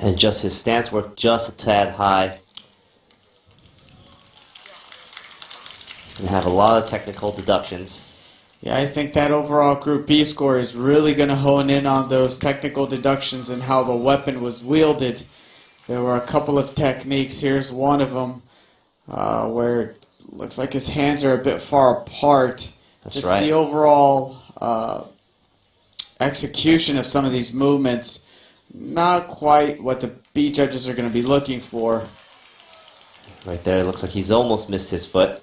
And just his stance work just a tad high. He's going to have a lot of technical deductions. Yeah, I think that overall Group B score is really going to hone in on those technical deductions and how the weapon was wielded. There were a couple of techniques. Here's one of them where it looks like his hands are a bit far apart. That's just right. The overall execution of some of these movements, not quite what the B judges are going to be looking for. Right there, it looks like he's almost missed his foot.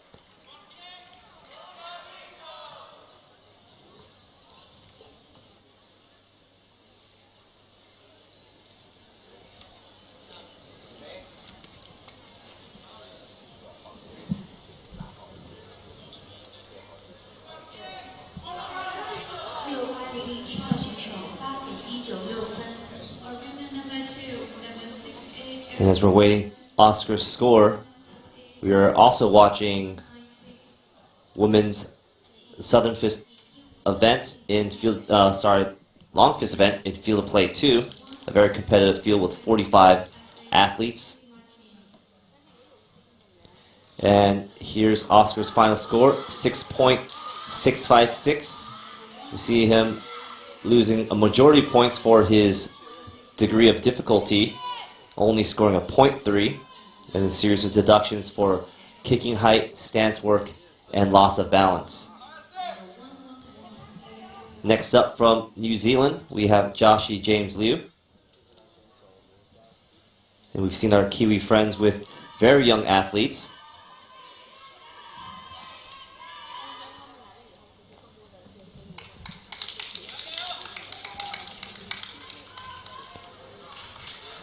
And as we're waiting Oscar's score, we are also watching women's Southern Fist event in field, Long Fist event in Field of Play 2, a very competitive field with 45 athletes. And here's Oscar's final score, 6.656. We see him losing a majority of points for his degree of difficulty, only scoring a 0.3, and a series of deductions for kicking height, stance work, and loss of balance. Next up from New Zealand, we have Joshie James Liu. And we've seen our Kiwi friends with very young athletes.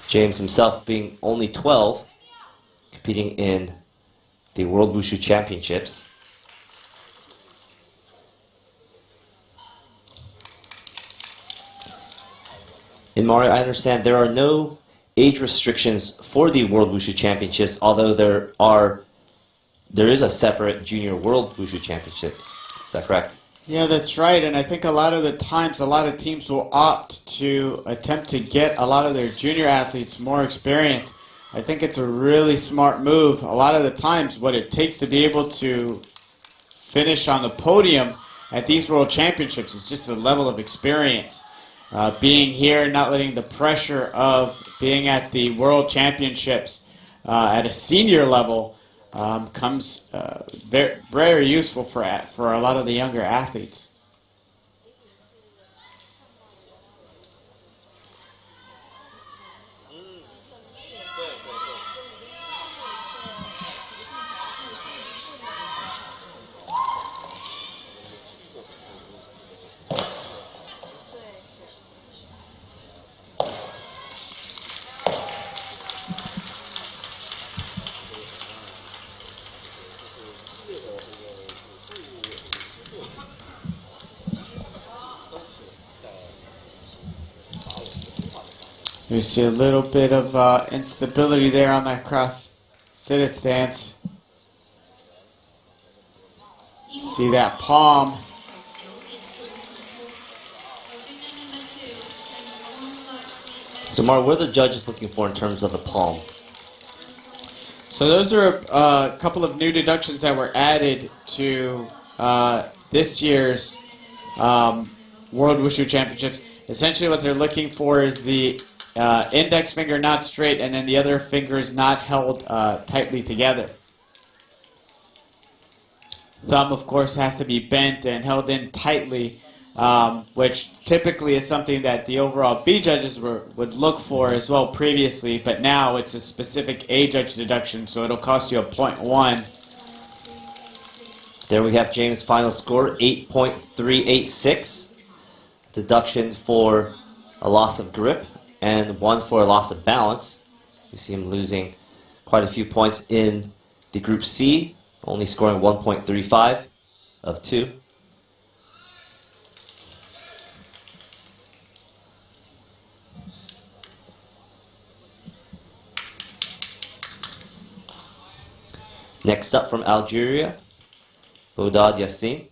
James himself being only 12, competing in the World Wushu Championships. And Mario, I understand there are no age restrictions for the World Wushu Championships, although there is a separate Junior World Wushu Championships. Is that correct? Yeah, that's right. And I think a lot of the times, a lot of teams will opt to attempt to get a lot of their junior athletes more experience. I think it's a really smart move. A lot of the times, what it takes to be able to finish on the podium at these World Championships is just a level of experience. Being here, not letting the pressure of being at the World Championships at a senior level comes very, very useful for a lot of the younger athletes. You see a little bit of instability there on that cross-seated stance. See that palm. So, Mar, what are the judges looking for in terms of the palm? So those are a couple of new deductions that were added to this year's World Wushu Championships. Essentially what they're looking for is the index finger not straight and then the other fingers not held tightly together. Thumb, of course, has to be bent and held in tightly, which typically is something that the overall B judges would look for as well previously, but now it's a specific A judge deduction, so it'll cost you a 0.1. There we have James' final score, 8.386. Deduction for a loss of grip and 1 for a loss of balance. You see him losing quite a few points in the Group C, only scoring 1.35 of 2. Next up from Algeria, Bodad Yassin.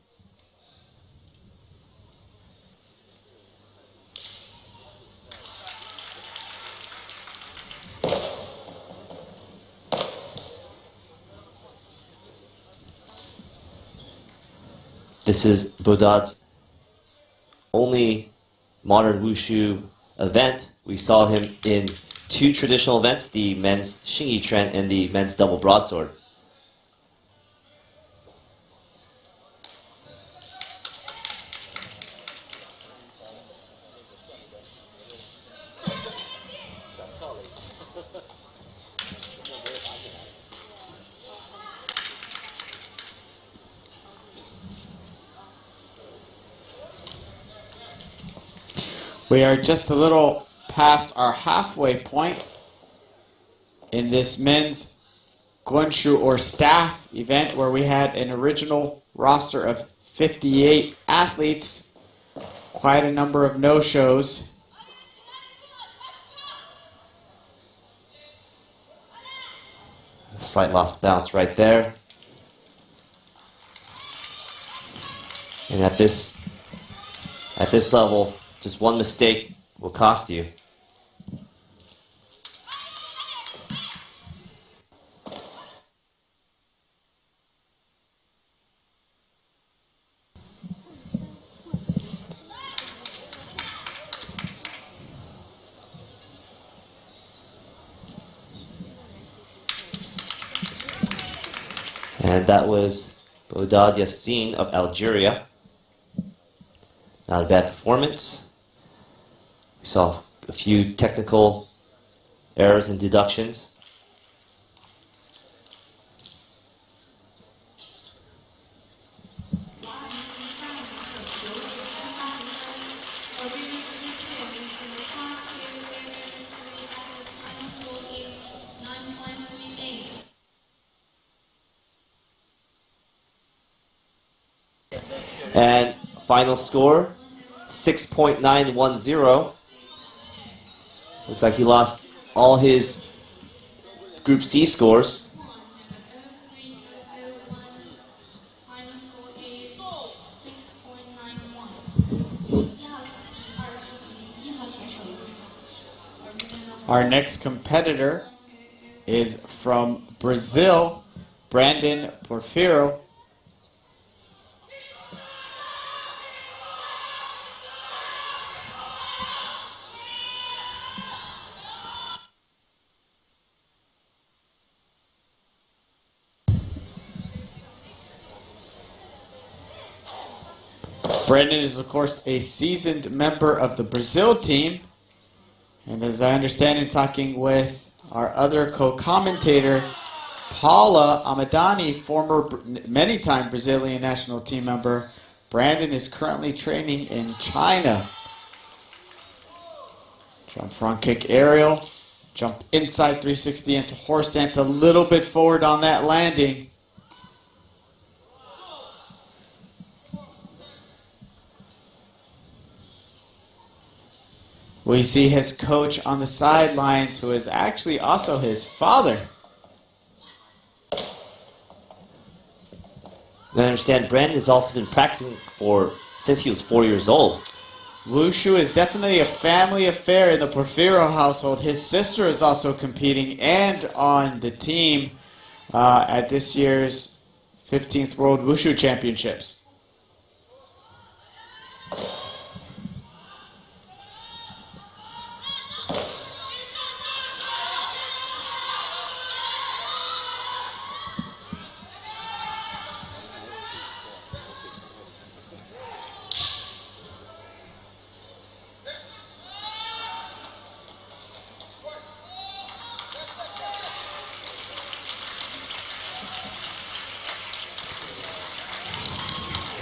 This is Bodad's only modern wushu event. We saw him in 2 traditional events, the men's Xingyi Tren and the men's double broadsword. We are just a little past our halfway point in this men's Gunshu or staff event where we had an original roster of 58 athletes, quite a number of no-shows. Slight loss of balance right there. And at this level, just one mistake will cost you. And that was Bodad Yassin of Algeria. Not a bad performance. We saw a few technical errors and deductions. And final score, 6.910. Looks like he lost all his Group C scores. Our next competitor is from Brazil, Brandon Porfiro. Brandon is, of course, a seasoned member of the Brazil team. And as I understand in talking with our other co-commentator, Paula Amadani, former many-time Brazilian national team member, Brandon is currently training in China. Jump front kick aerial, jump inside 360 into horse stance, a little bit forward on that landing. We see his coach on the sidelines, who is actually also his father. I understand Brandon has also been practicing since he was 4 years old. Wushu is definitely a family affair in the Porfiro household. His sister is also competing and on the team at this year's 15th World Wushu Championships.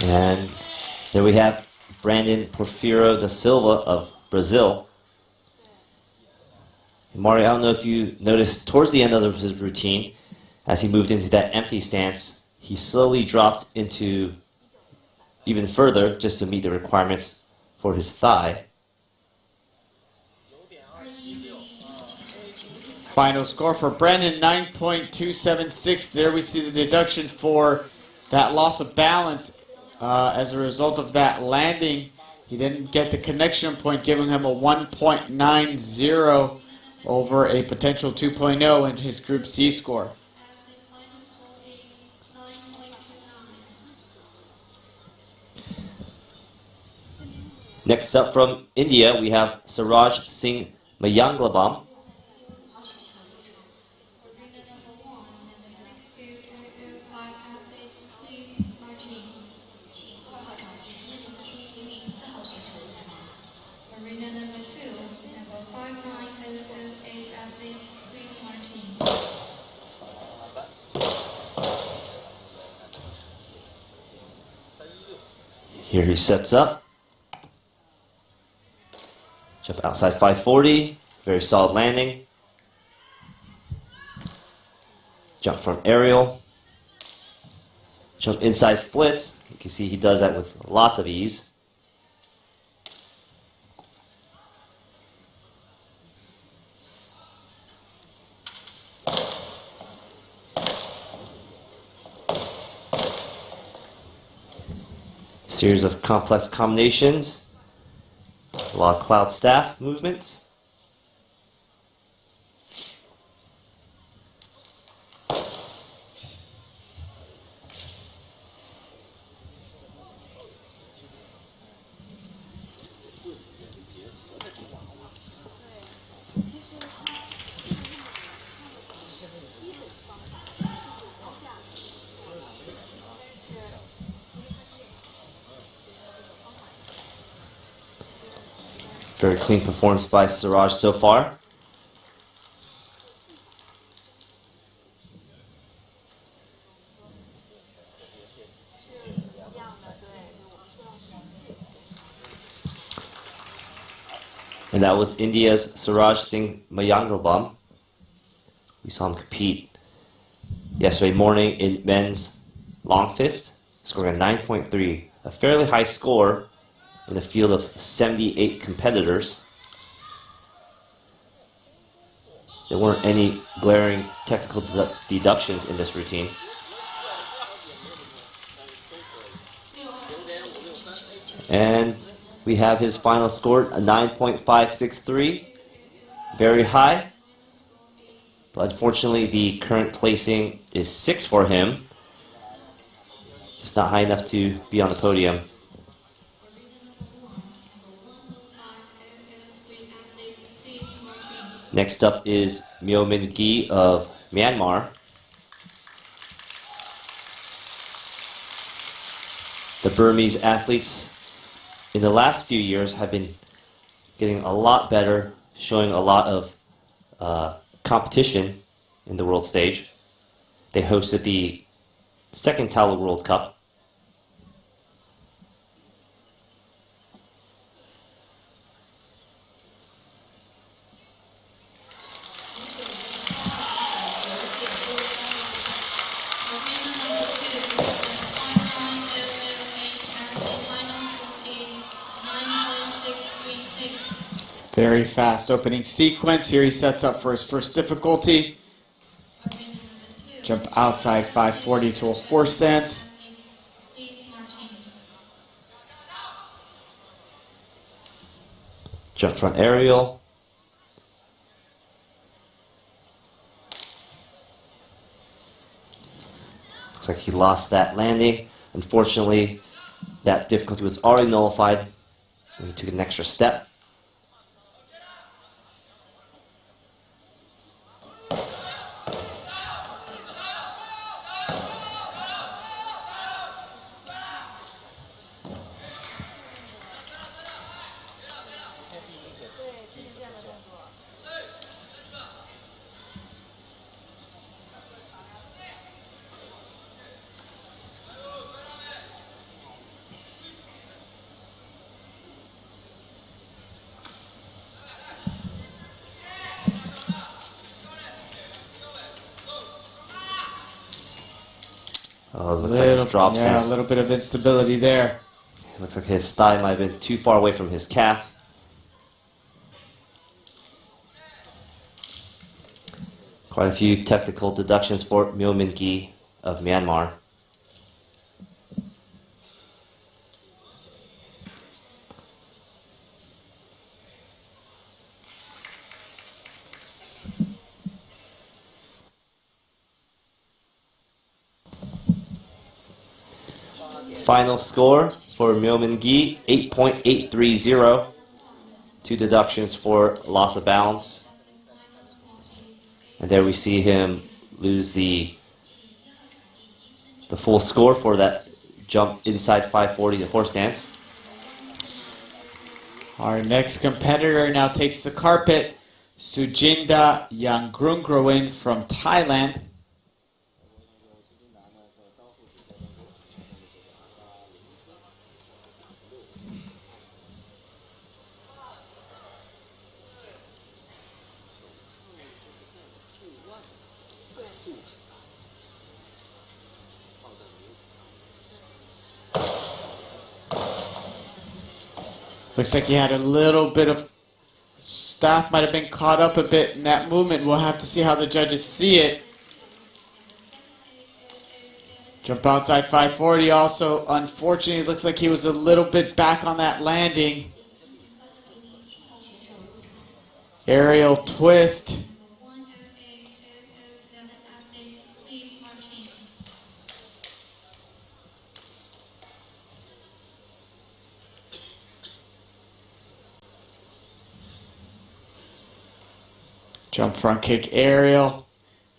And then we have Brandon Porfiro da Silva of Brazil. Mario, I don't know if you noticed towards the end of his routine, as he moved into that empty stance, he slowly dropped into even further just to meet the requirements for his thigh. Final score for Brandon, 9.276. There we see the deduction for that loss of balance. As a result of that landing, he didn't get the connection point, giving him a 1.90 over a potential 2.0 in his Group C score. Next up from India, we have Suraj Singh Mayanglabam. Here he sets up. Jump outside 540. Very solid landing. Jump front aerial. Jump inside splits. You can see he does that with lots of ease. Series of complex combinations, a lot of cloud staff movements. Very clean performance by Suraj so far. And that was India's Suraj Singh Mayangalbam. We saw him compete yesterday morning in men's long fist, scoring a 9.3, a fairly high score in a field of 78 competitors. There weren't any glaring technical deductions in this routine. And we have his final score, a 9.563, very high. But unfortunately, the current placing is 6 for him. Just not high enough to be on the podium. Next up is Myo-min Gi of Myanmar. The Burmese athletes in the last few years have been getting a lot better, showing a lot of competition in the world stage. They hosted the second Taolu World Cup. Very fast opening sequence. Here he sets up for his first difficulty. Jump outside 540 to a horse stance. Jump front aerial. Looks like he lost that landing. Unfortunately, that difficulty was already nullified when he took an extra step. Oh, looks like his drop yeah, sense. a little bit of instability there. Looks like his thigh might have been too far away from his calf. Quite a few technical deductions for Myo-min Gi of Myanmar. Final score for Myo-min Gi, 8.830. 2 deductions for loss of balance. And there we see him lose the full score for that jump inside 540 to horse stance. Our next competitor now takes the carpet. Sujinda Yangrungroin from Thailand. Looks like he had a little bit of staff, might have been caught up a bit in that movement. We'll have to see how the judges see it. Jump outside 540 also. Unfortunately, it looks like he was a little bit back on that landing. Aerial twist. Jump front kick aerial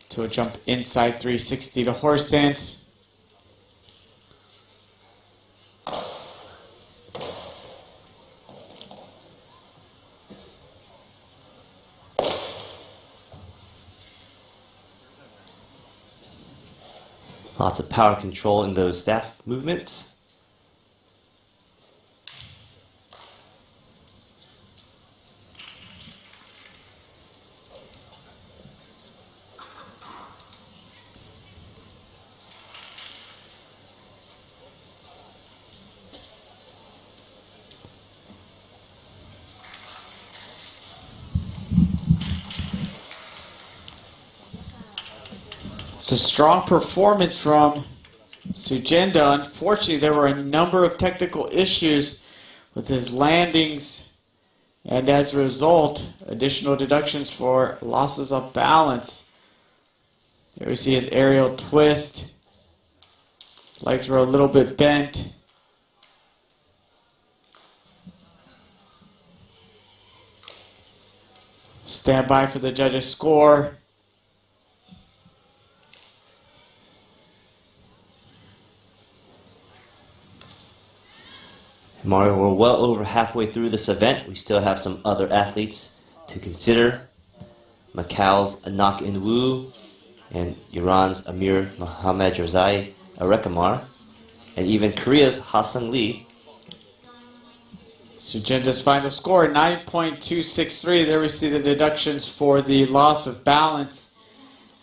to a jump inside 360 to horse stance. Lots of power control in those staff movements. It's a strong performance from Sujenda. Unfortunately, there were a number of technical issues with his landings, and as a result, additional deductions for losses of balance. There we see his aerial twist. Legs were a little bit bent. Stand by for the judges' score. Mario, we're well over halfway through this event. We still have some other athletes to consider. Macau's Anak Inwu and Iran's Amir Mohammad Jerzai Arekamar, and even Korea's Hassan Lee. Sujenda's final score, 9.263. There we see the deductions for the loss of balance.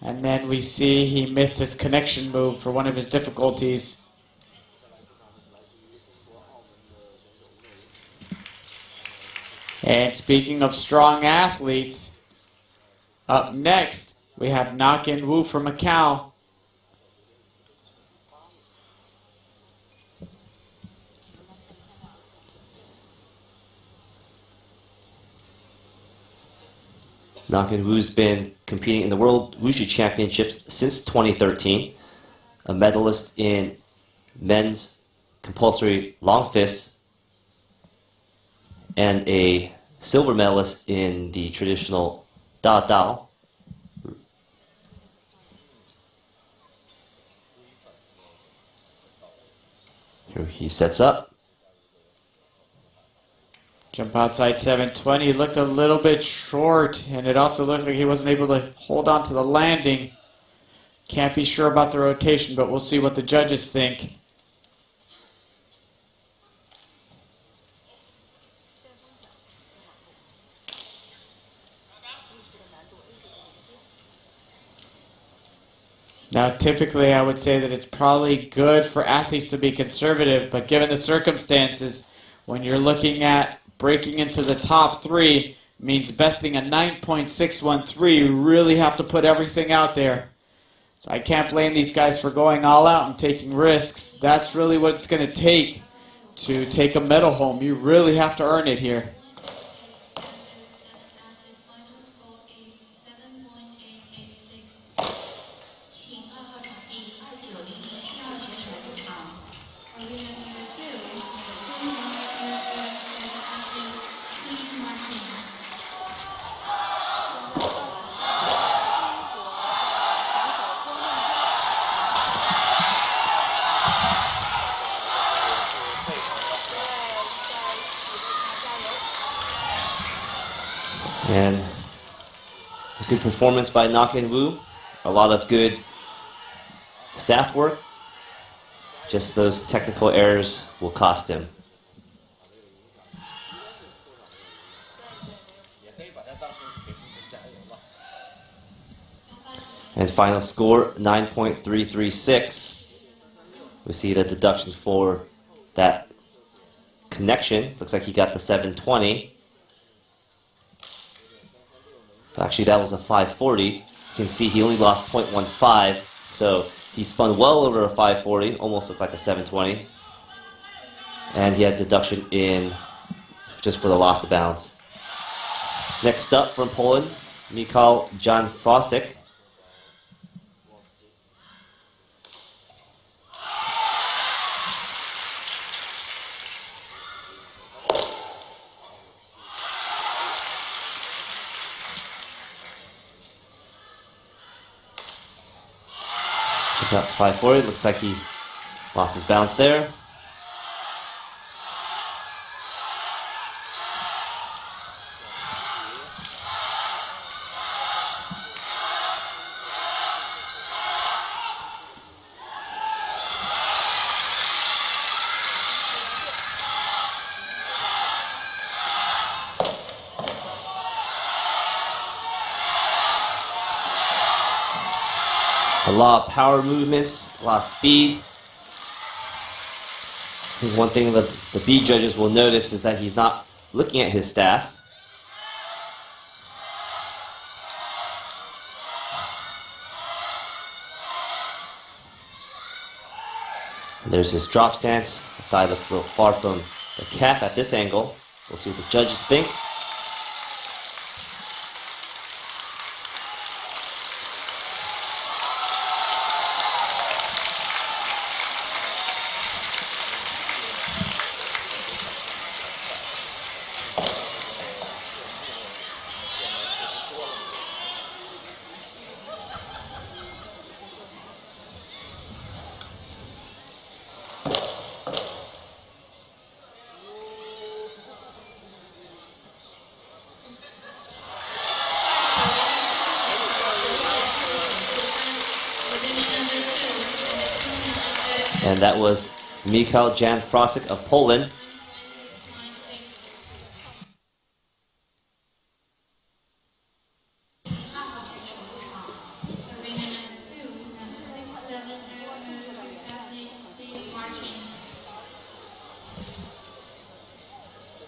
And then we see he missed his connection move for one of his difficulties. And speaking of strong athletes, up next we have Nak In Woo from Macau. Nak In Woo's been competing in the World Wushu Championships since 2013, a medalist in men's compulsory long fists, and a silver medalist in the traditional Da Dao. Here he sets up. Jump outside 720, looked a little bit short, and it also looked like he wasn't able to hold on to the landing. Can't be sure about the rotation, but we'll see what the judges think. Now, typically, I would say that it's probably good for athletes to be conservative, but given the circumstances, when you're looking at breaking into the top three, means besting a 9.613, you really have to put everything out there. So I can't blame these guys for going all out and taking risks. That's really what it's going to take a medal home. You really have to earn it here. And a good performance by Nak In Woo. A lot of good staff work. Just those technical errors will cost him. And final score, 9.336. We see the deductions for that connection. Looks like he got the 720. Actually, that was a 540. You can see he only lost 0.15, so he spun well over a 540, almost looked like a 720. And he had deduction in just for the loss of balance. Next up from Poland, Michał Jan Fosik. That's 540. Looks like he lost his balance there. A lot of power movements, a lot of speed. I think one thing that the B judges will notice is that he's not looking at his staff. And there's his drop stance. The thigh looks a little far from the calf at this angle. We'll see what the judges think. And that was Michał Jan Frosek of Poland.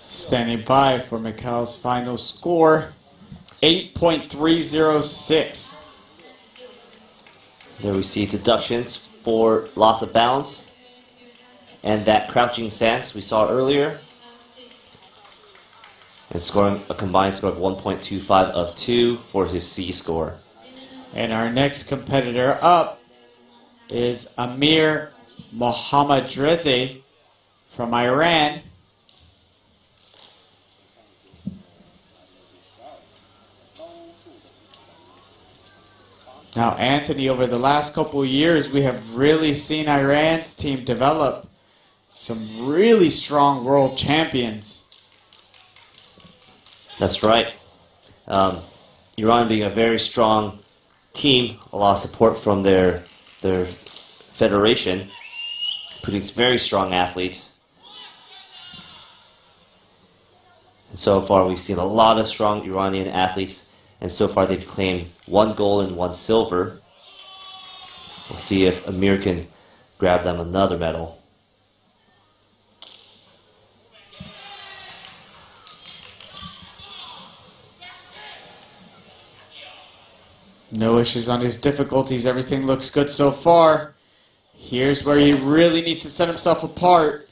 Standing by for Michał's final score, 8.306. There we see deductions for loss of balance and that crouching stance we saw earlier. And scoring a combined score of 1.25 of 2 for his C score. And our next competitor up is Amir Mohammadreza from Iran. Now, Anthony, over the last couple of years, we have really seen Iran's team develop some really strong world champions. That's right. Iran being a very strong team, a lot of support from their federation, producing very strong athletes. And so far, we've seen a lot of strong Iranian athletes. And so far they've claimed 1 gold and 1 silver. We'll see if Amir can grab them another medal. No issues on his difficulties. Everything looks good so far. Here's where he really needs to set himself apart.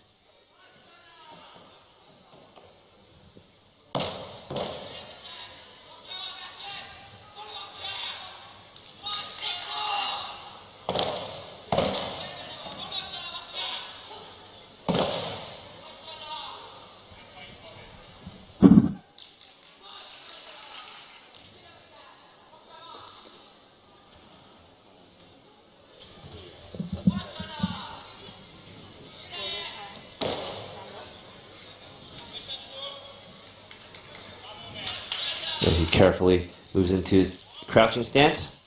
So he carefully moves into his crouching stance.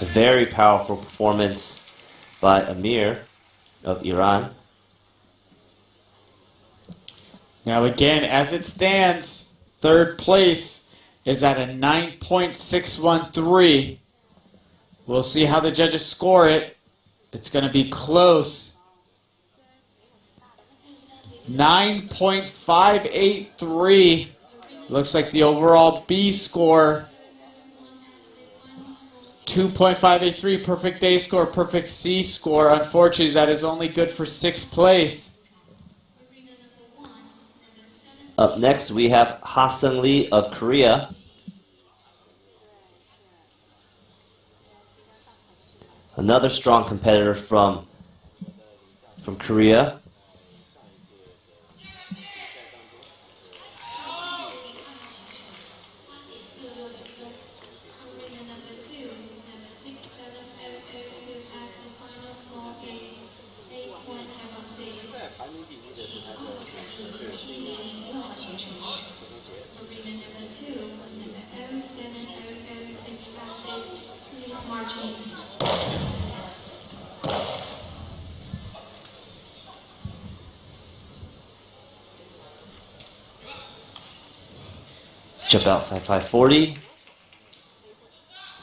A very powerful performance by Amir of Iran. Now again, as it stands, third place is at a 9.613. We'll see how the judges score it. It's going to be close. 9.583. Looks like the overall B score. 2.583, perfect A score, perfect C score. Unfortunately, that is only good for 6th place. Up next, we have Ha-Sung Lee of Korea. Another strong competitor from Korea. Jump outside 540.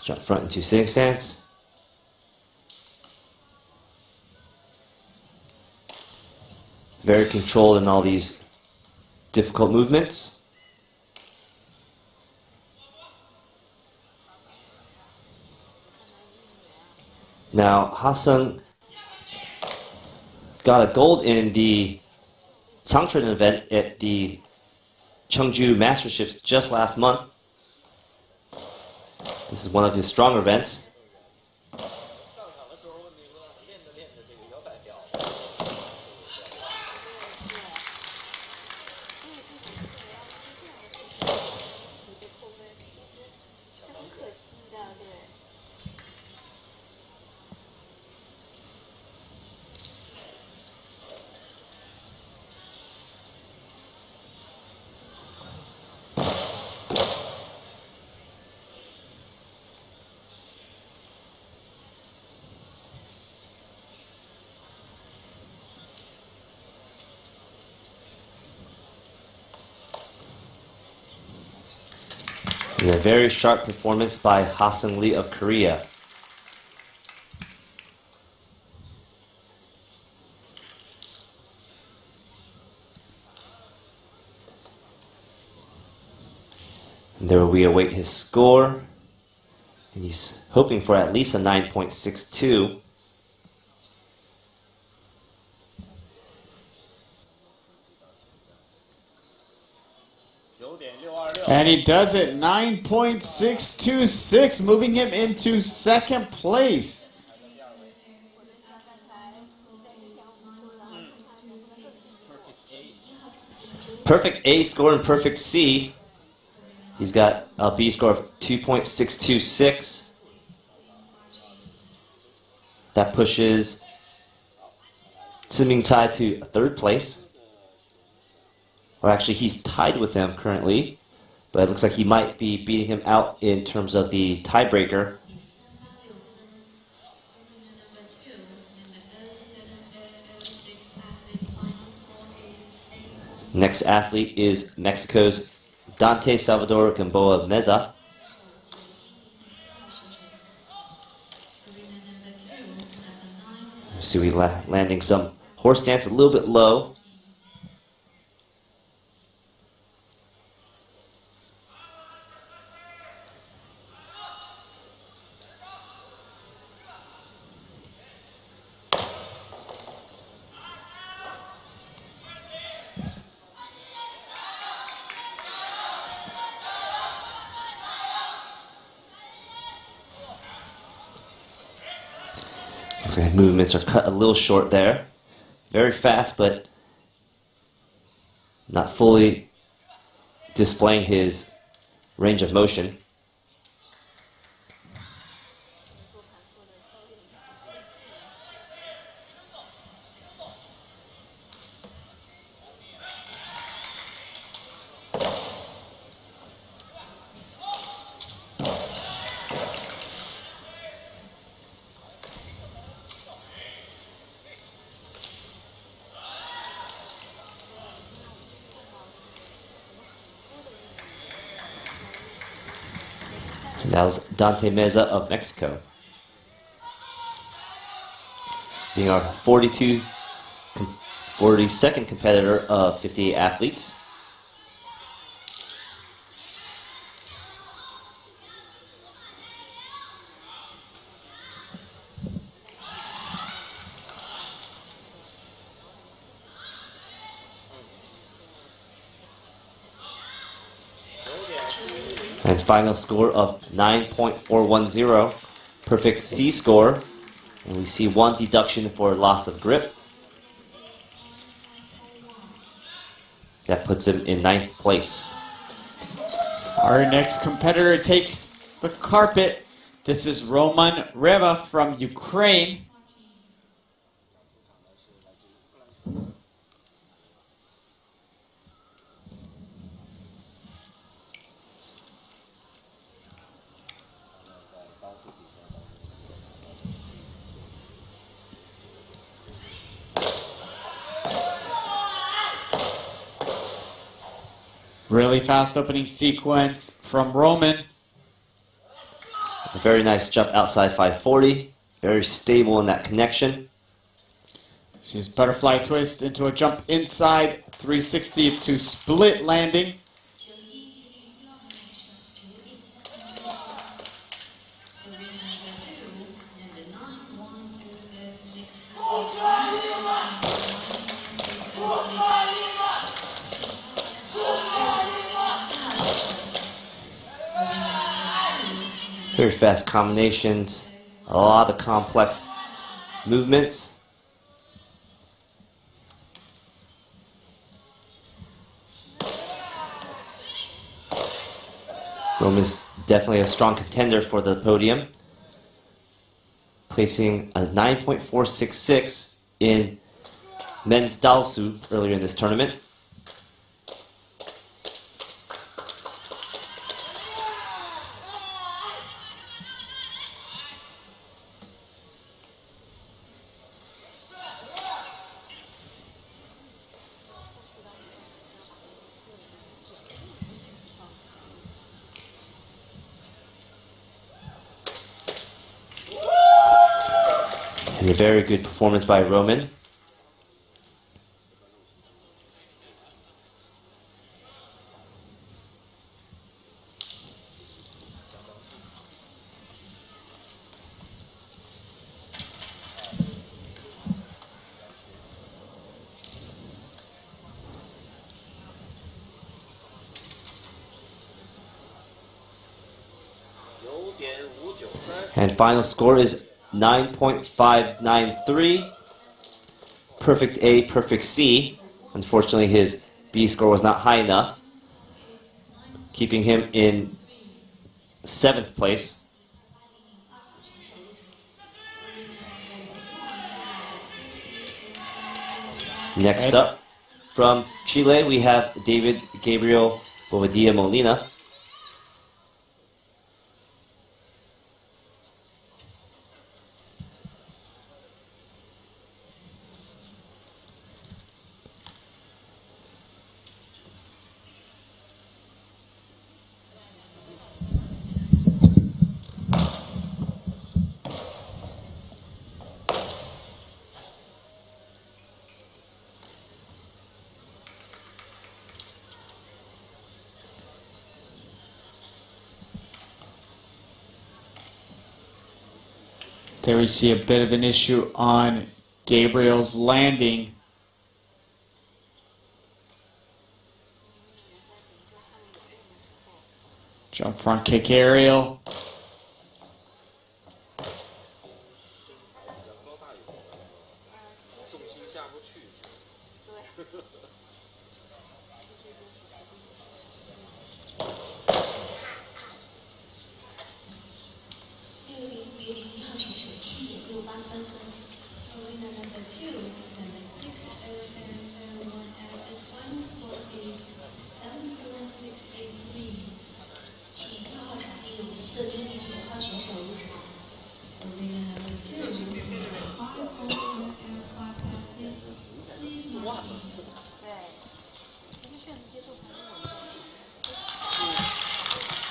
Jump front into sitting stance. Very controlled in all these difficult movements. Now, Hassan got a gold in the Changchun event at the Chengdu Masterships just last month. This is one of his stronger events. And a very sharp performance by Hassan Lee of Korea. And there we await his score. And he's hoping for at least a 9.62. And he does it, 9.626, moving him into second place. Perfect A score and perfect C. He's got a B score of 2.626. That pushes Ming Tsai to third place. Or actually, he's tied with him currently. But it looks like he might be beating him out in terms of the tiebreaker. Next athlete is Mexico's Dante Salvador Gamboa Meza. See, we landing some horse stance a little bit low. Looks like movements are cut a little short there. Very fast, but not fully displaying his range of motion. And that was Dante Meza of Mexico, being our 42nd competitor of 58 athletes. And final score of 9.410, perfect C score. And we see one deduction for loss of grip. That puts him in 9th place. Our next competitor takes the carpet. This is Roman Reva from Ukraine. Really fast opening sequence from Roman. A very nice jump outside 540. Very stable in that connection. See his butterfly twist into a jump inside 360 to split landing. Very fast combinations, a lot of complex movements. Roman's definitely a strong contender for the podium, placing a 9.466 in men's Taolu earlier in this tournament. And a very good performance by Roman. And final score is 9.593. Perfect A, perfect C. Unfortunately, his B score was not high enough, keeping him in 7th place. Next up, from Chile, we have David Gabriel Bobadilla Molina. There we see a bit of an issue on Gabriel's landing. Jump front kick aerial. Arena number 2, number 6, and one as the final score is 7.683. 请1号场地54边联5号选手入场。 Arena number 2, 5 over and 5 past it. Please march in.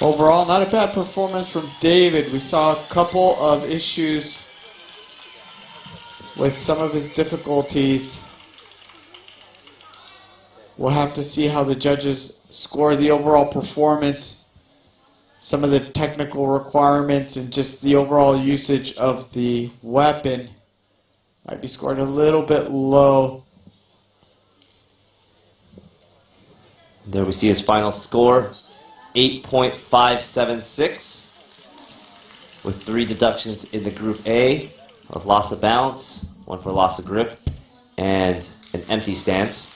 Overall, not a bad performance from David. We saw a couple of issues with some of his difficulties. We'll have to see how the judges score the overall performance, some of the technical requirements, and just the overall usage of the weapon. Might be scored a little bit low. There we see his final score, 8.576, with 3 deductions in the Group A, of loss of balance, 1 for loss of grip, and an empty stance.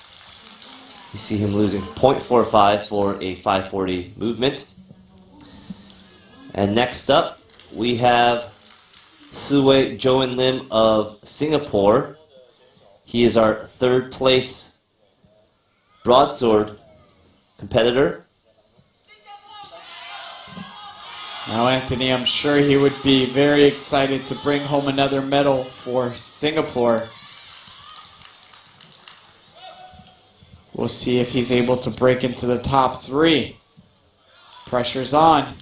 You see him losing 0.45 for a 540 movement. And next up, we have Suwei Joan Lim of Singapore. He is our 3rd place broadsword competitor. Now, Anthony, I'm sure he would be very excited to bring home another medal for Singapore. We'll see if he's able to break into the top 3. Pressure's on.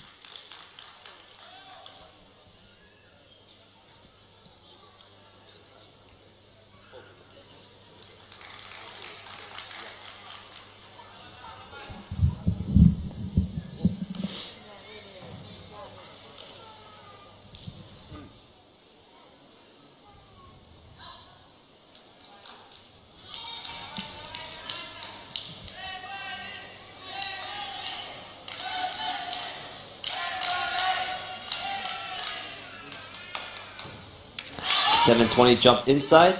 720 jump inside.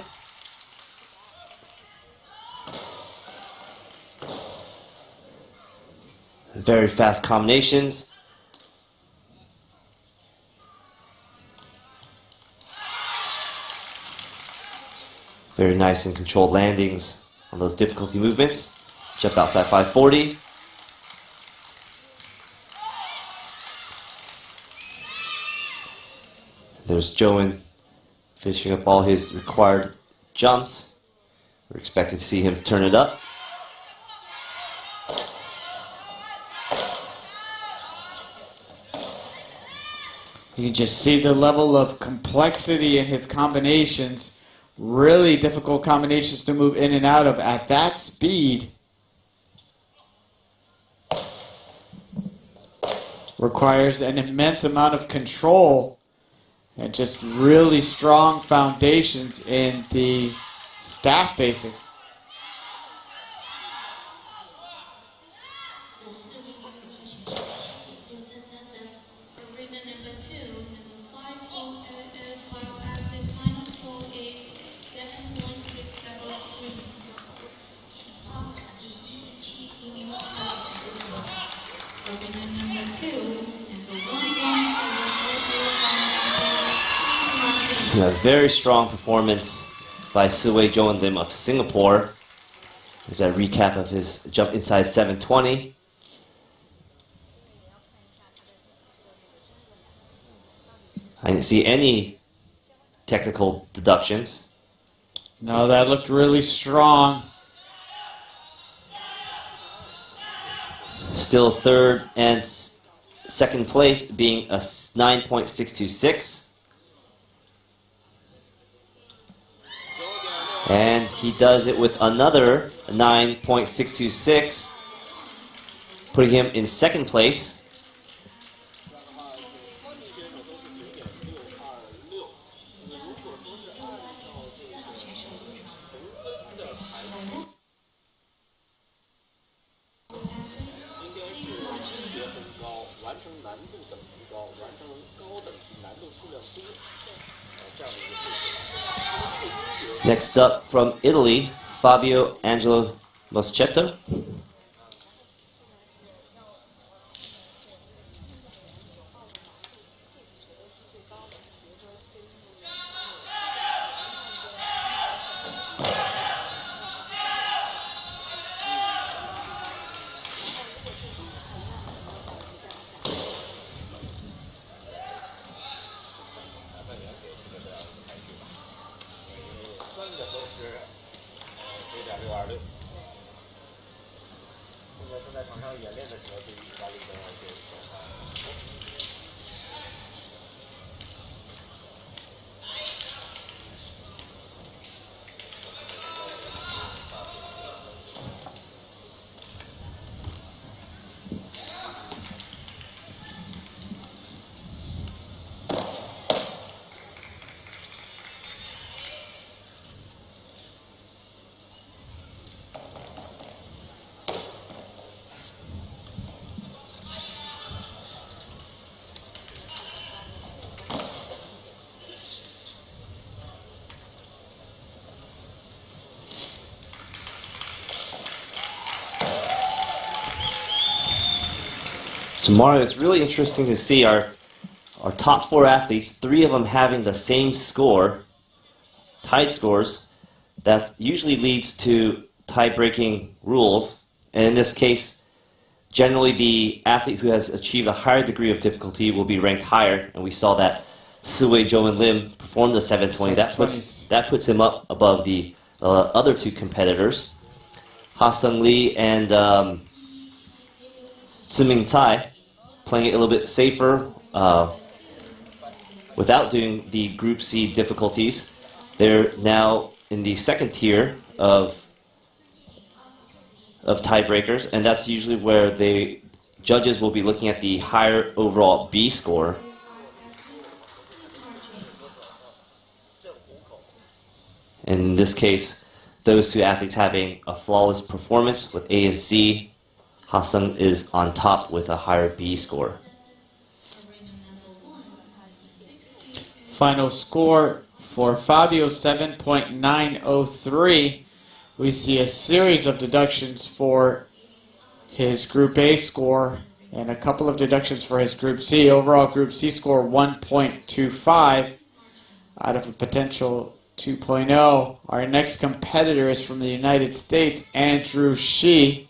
Very fast combinations. Very nice and controlled landings on those difficulty movements. Jump outside 540. There's Joan finishing up all his required jumps. We're expecting to see him turn it up. You can just see the level of complexity in his combinations. Really difficult combinations to move in and out of at that speed. Requires an immense amount of control and just really strong foundations in the staff basics. Arena number 2, number 5 as the final score is 7.673. Arena number 2, number 117.005. A very strong performance by Siwei Joan Lim of Singapore. There's a recap of his jump inside 720. I didn't see any technical deductions. No, that looked really strong. Still third and second place being a 9.626. And he does it with another 9.626, putting him in second place. Next up from Italy, Fabio Angelo Moschetto. So Mario, it's really interesting to see our top 4 athletes, 3 of them having the same score, tied scores. That usually leads to tie-breaking rules. And in this case, generally the athlete who has achieved a higher degree of difficulty will be ranked higher. And we saw that Siwei Joan Lim performed the 720. That puts him up above the other 2 competitors, Ha-Sung Lee and Ziming Tsai, playing it a little bit safer without doing the Group C difficulties. They're now in the second tier of tiebreakers, and that's usually where the judges will be looking at the higher overall B score. In this case, those 2 athletes having a flawless performance with A and C. Ha-Sung is on top with a higher B score. Final score For Fabio, 7.903. We see a series of deductions for his Group A score and a couple of deductions for his Group C. Overall Group C score 1.25 out of a potential 2.0. Our next competitor is from the United States, Andrew Shi.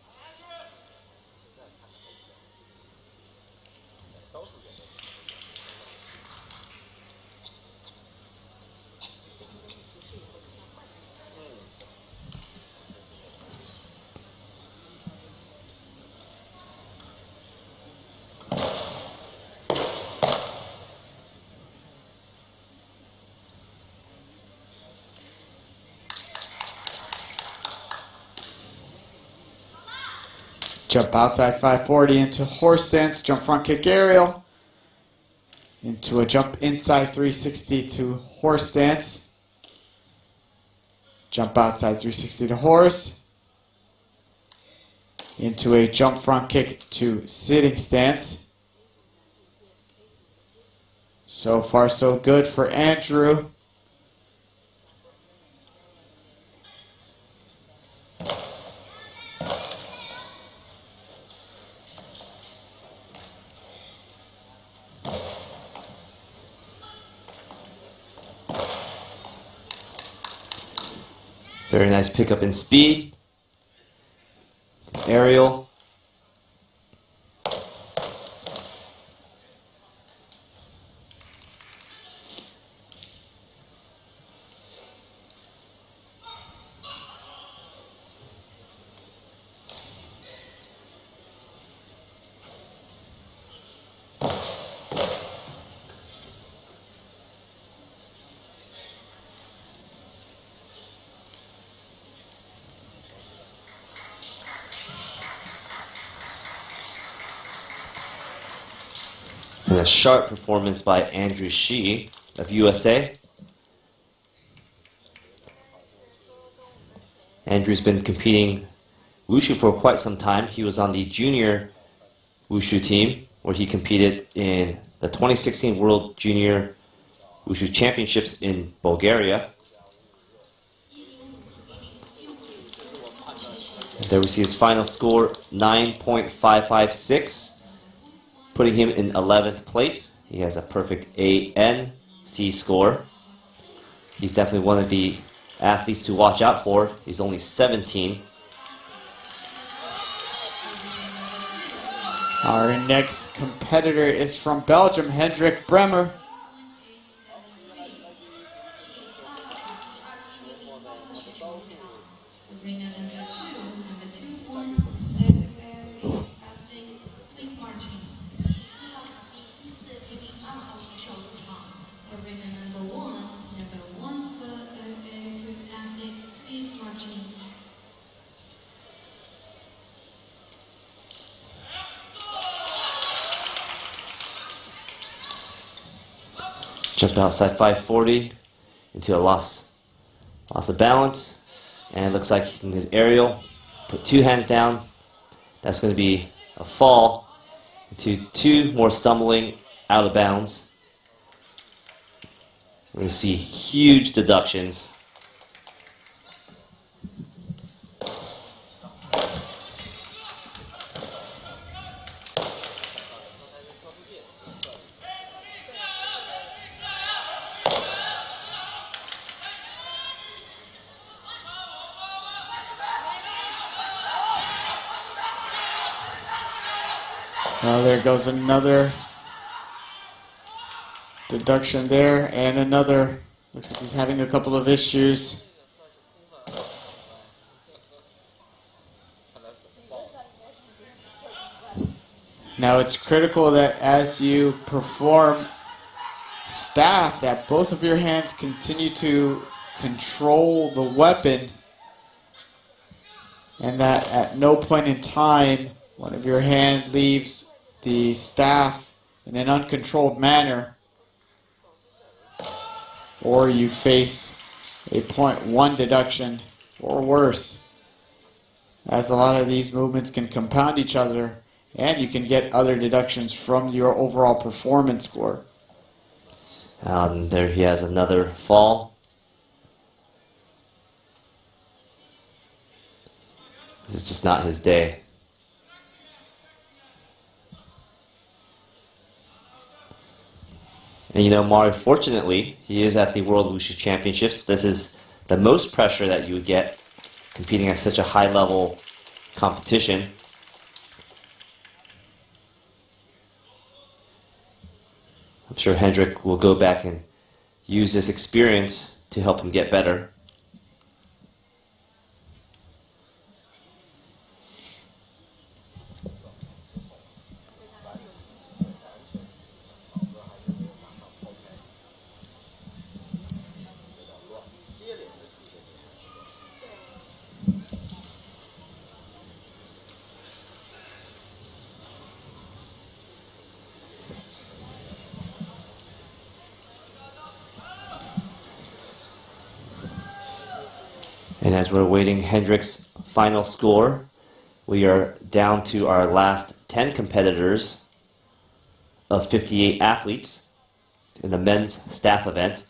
Jump outside 540 into horse stance, jump front kick aerial, into a jump inside 360 to horse stance, jump outside 360 to horse, into a jump front kick to sitting stance. So far so good for Andrew. Very nice pickup in speed. Aerial. And a sharp performance by Andrew Shi of USA. Andrew's been competing Wushu for quite some time. He was on the junior Wushu team where he competed in the 2016 World Junior Wushu Championships in Bulgaria. And there we see his final score, 9.556. Putting him in 11th place. He has a perfect ANC score. He's definitely one of the athletes to watch out for. He's only 17. Our next competitor is from Belgium, Hendrik Bremer. Arena number 2, please march in. Arena number 1, athlete, please march in. Jumped outside 540 into a loss of balance. And it looks like in his aerial, put two hands down. That's going to be a fall into two more stumbling out of bounds. We're going to see huge deductions. Well, there goes another deduction there, and another. Looks like he's having a couple of issues. Now it's critical that as you perform staff, that both of your hands continue to control the weapon, and that at no point in time one of your hand leaves the staff in an uncontrolled manner, or you face a 0.1 deduction or worse, as a lot of these movements can compound each other and you can get other deductions from your overall performance score. There he has another fall. This is just not his day. And you know, Mario, fortunately, he is at the World Wushu Championships. This is the most pressure that you would get competing at such a high-level competition. I'm sure Hendrik will go back and use this experience to help him get better. And as we're waiting Hendrik's final score, we are down to our last 10 competitors of 58 athletes in the men's staff event.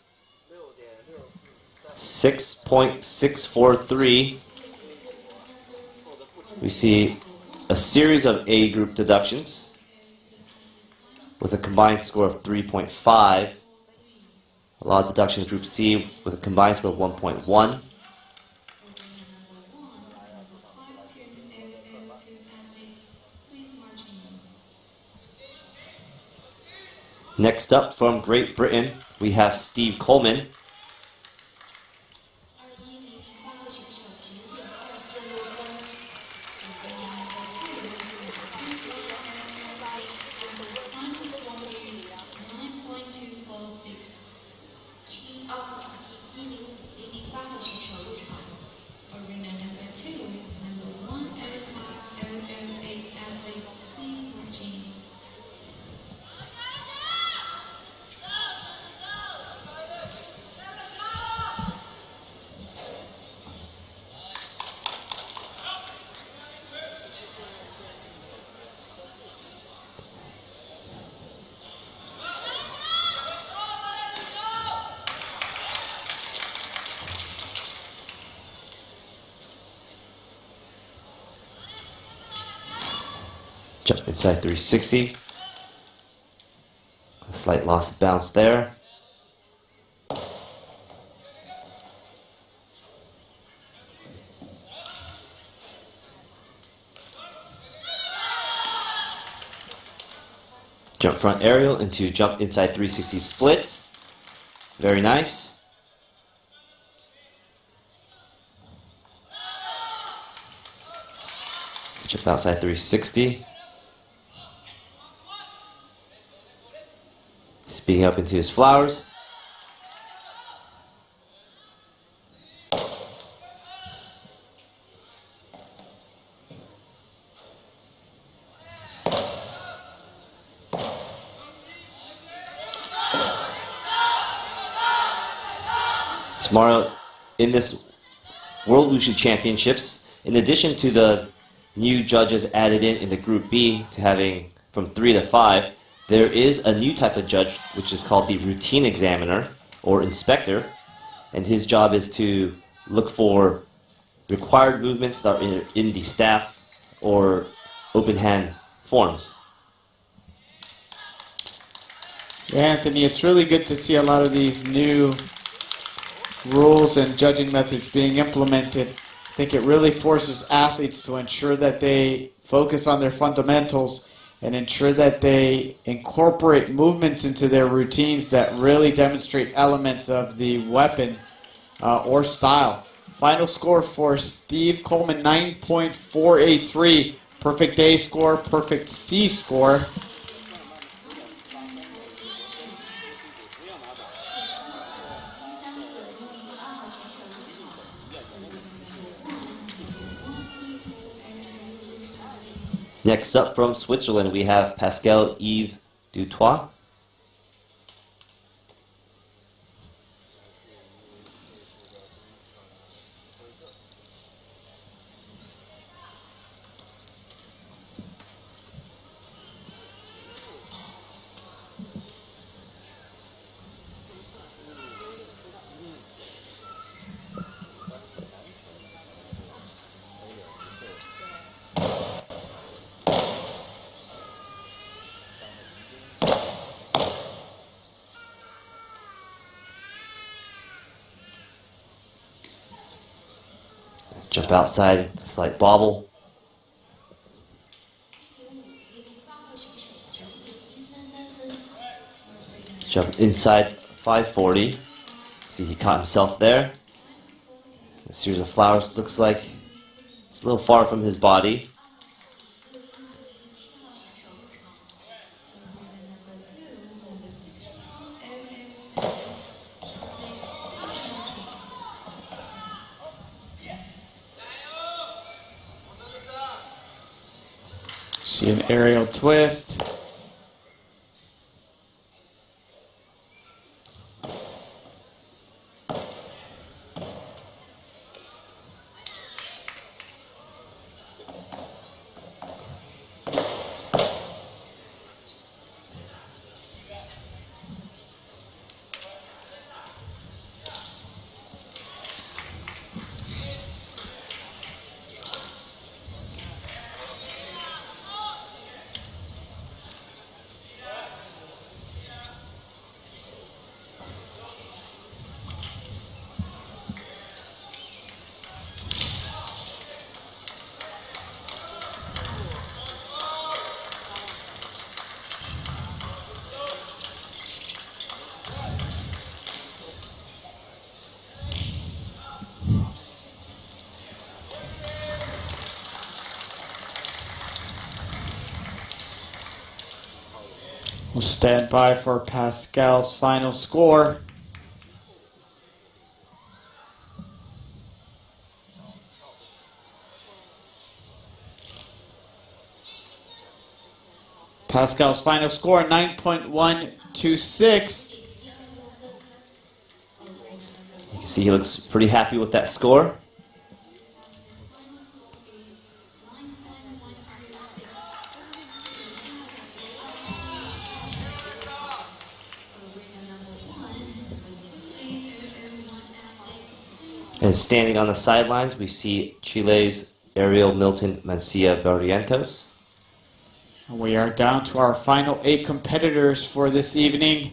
6.643. We see a series of A group deductions with a combined score of 3.5. A lot of deductions group C with a combined score of 1.1. Next up from Great Britain, we have Steve Coleman. 360. A slight loss of bounce there. Jump front aerial into jump inside 360 splits. Very nice. Jump outside 360. Speeding up into his flowers. Tomorrow, in this World Wushu Championships, in addition to the new judges added in the Group B to having from 3 to 5, there is a new type of judge which is called the routine examiner or inspector, and his job is to look for required movements that are in the staff or open hand forms. Yeah, Anthony, it's really good to see a lot of these new rules and judging methods being implemented. I think it really forces athletes to ensure that they focus on their fundamentals and ensure that they incorporate movements into their routines that really demonstrate elements of the weapon or style. Final score for Steve Coleman, 9.483. Perfect A score, perfect C score. Next up from Switzerland, we have Pascal Yves Dutoit. Jump outside, slight bobble. 158.808号选手9.133分。 Jump inside 540. See, he caught himself there. A series of flowers looks like it's a little far from his body. See an aerial twist. We'll stand by for Pascal's final score. Pascal's final score, 9.126. You can see he looks pretty happy with that score. And standing on the sidelines, we see Chile's Ariel Milton Mancia Barrientos. We are down to our final 8 competitors for this evening.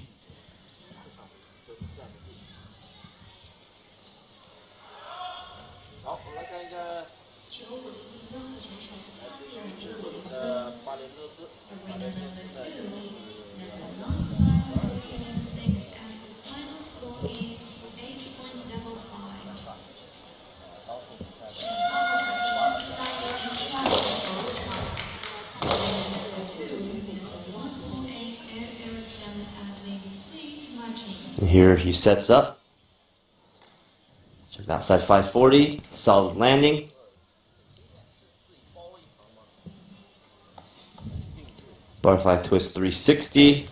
And here he sets up. Jump outside 540, solid landing. Butterfly twist 360,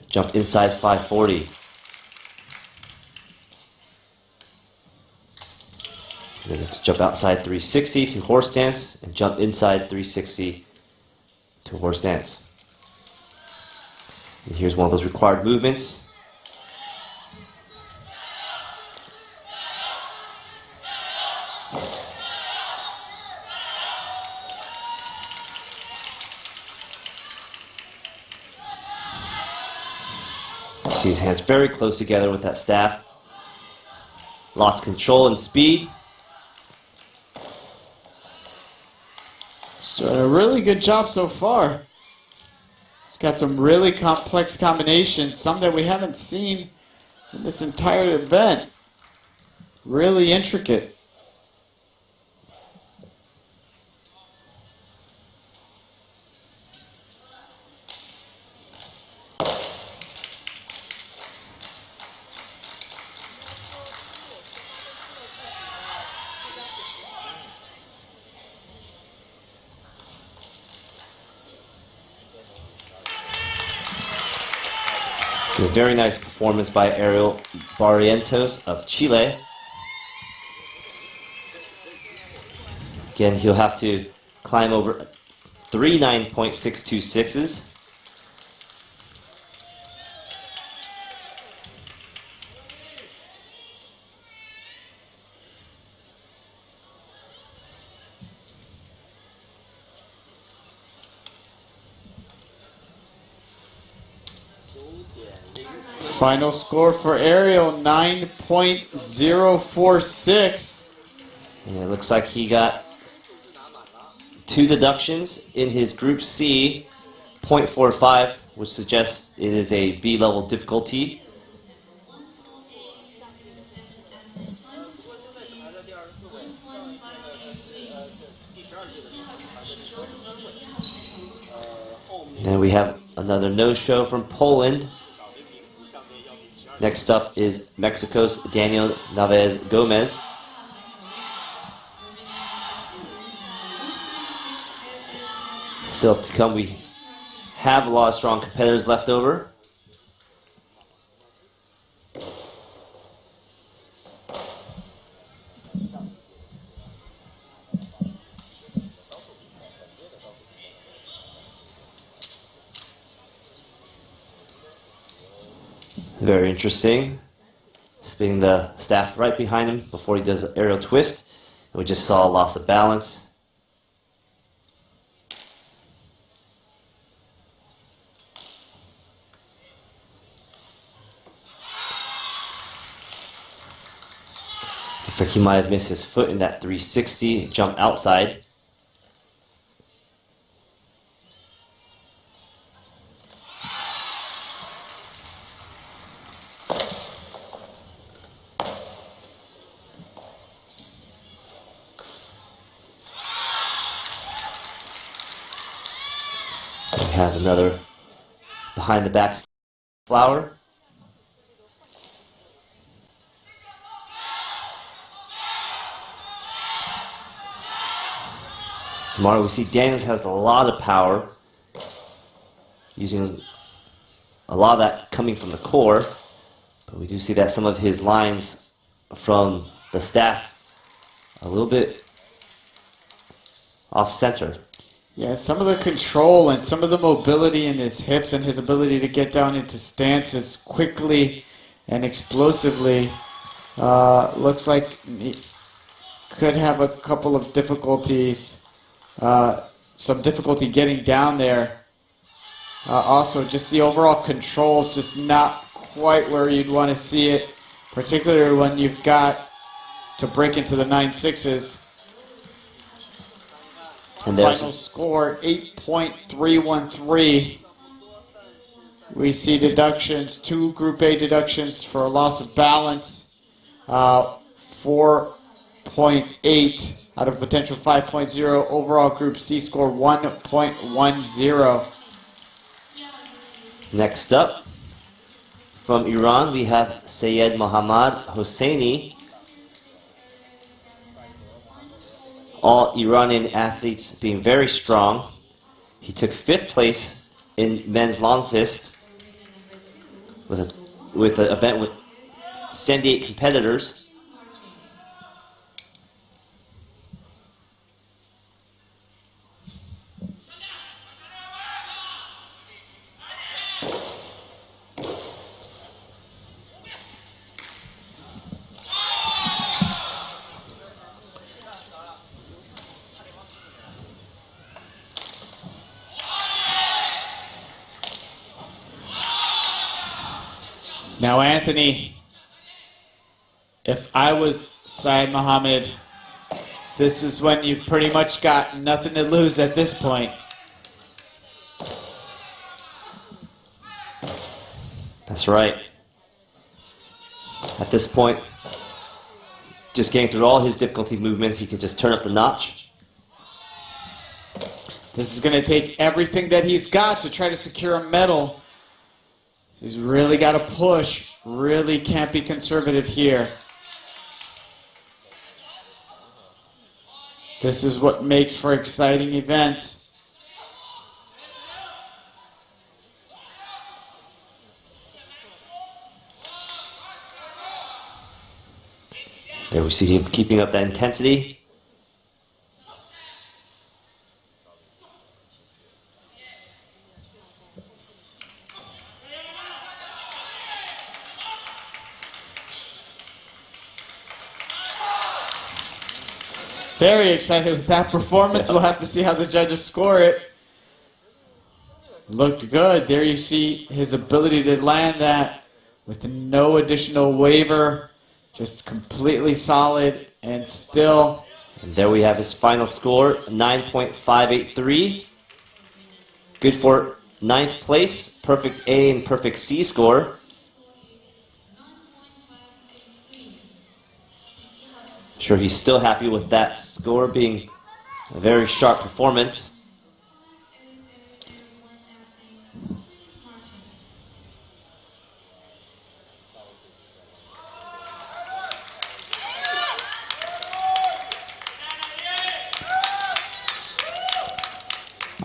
jump inside 540. And then let's jump outside 360 to horse stance and jump inside 360 to horse stance. And here's one of those required movements. You see his hands very close together with that staff. Lots of control and speed. He's doing a really good job so far. He's got some really complex combinations, some that we haven't seen in this entire event. Really intricate. A very nice performance by Ariel Barrientos of Chile. Again, he'll have to climb over 3 9.626s. Final score for Ariel, 9.046. And it looks like he got 2 deductions in his Group C, 0.45, which suggests it is a B-level difficulty. And we have another no-show from Poland. Next up is Mexico's Daniel Navarez Gomez. Still to come, we have a lot of strong competitors left over. Very interesting. Spinning the staff right behind him before he does an aerial twist. And we just saw a loss of balance. Looks like he might have missed his foot in that 360 jump outside. We have another behind the back flower. Tomorrow we see Daniels has a lot of power, using a lot of that coming from the core, but we do see that some of his lines from the staff a little bit off center. Yeah, some of the control and some of the mobility in his hips and his ability to get down into stances quickly and explosively looks like he could have a couple of difficulties. Some difficulty getting down there. Also, just the overall controls just not quite where you'd want to see it, particularly when you've got to break into the 9/6s. And Final score 8.313. We see deductions, 2 Group A deductions for a loss of balance, 4.8 out of potential 5.0. Overall Group C score 1.10. Next up, from Iran, we have Sayed Mohammad Hosseini. All Iranian athletes being very strong. He took 5th place in men's long fist with an event with 78 competitors. Now, Anthony, if I was Syed Muhammad, this is when you've pretty much got nothing to lose at this point. That's right. At this point, just getting through all his difficulty movements, he can just turn up the notch. This is going to take everything that he's got to try to secure a medal. He's really got to push, really can't be conservative here. This is what makes for exciting events. There we see him keeping up that intensity. Very excited with that performance. We'll have to see how the judges score it. Looked good. There you see his ability to land that with no additional waiver. Just completely solid and still And there we have his final score, 9.583. Good for 9th place, perfect A and perfect C score. I'm sure he's still happy with that score being a very sharp performance.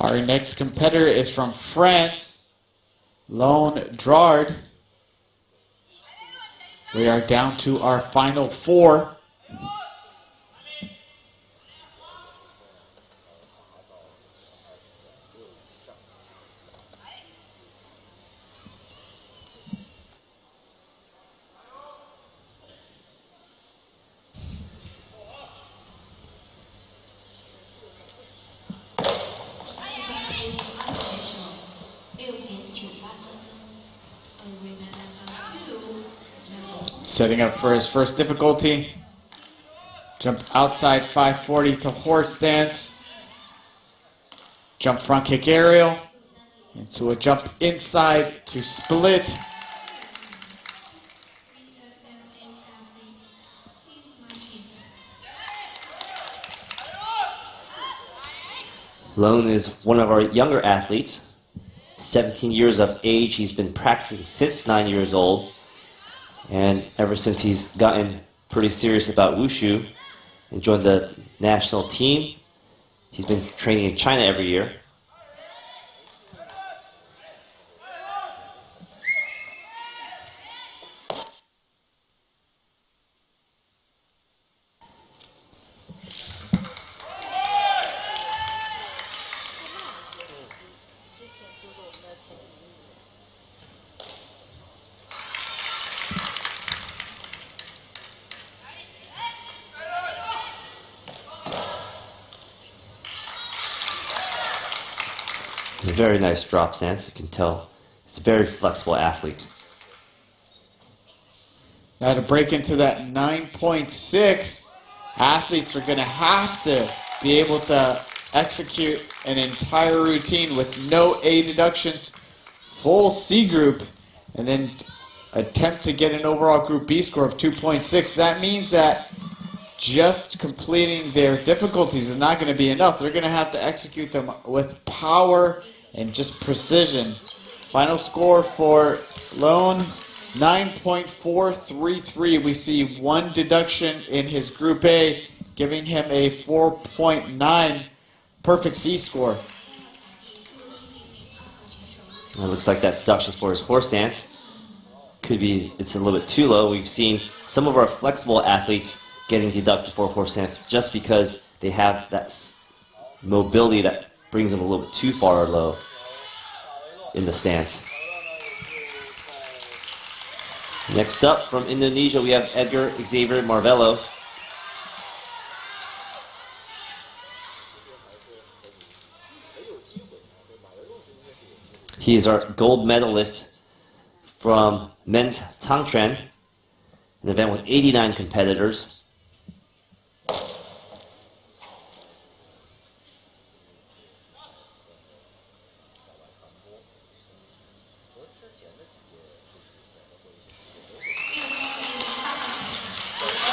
Our next competitor is from France, Lone Drard. We are down to our final 4. Setting up for his first difficulty. Jump outside 540 to horse stance. Jump front kick aerial. Into a jump inside to split. Lone is one of our younger athletes. 17 years of age. He's been practicing since 9 years old. And ever since he's gotten pretty serious about Wushu and joined the national team, he's been training in China every year. A very nice drop stance, you can tell. He's a very flexible athlete. Now to break into that 9.6, athletes are going to have to be able to execute an entire routine with no A deductions, full C group, and then attempt to get an overall group B score of 2.6. That means that just completing their difficulties is not going to be enough. They're going to have to execute them with power and just precision. Final score for Lone, 9.433. We see 1 deduction in his Group A, giving him a 4.9 perfect C score. It looks like that deduction for his horse stance could be, it's a little bit too low. We've seen some of our flexible athletes getting deducted for horse stance just because they have that mobility that brings them a little bit too far low in the stance. Next up from Indonesia, we have Edgar Xavier Marvello. He is our gold medalist from men's Tangtren, an event with 89 competitors.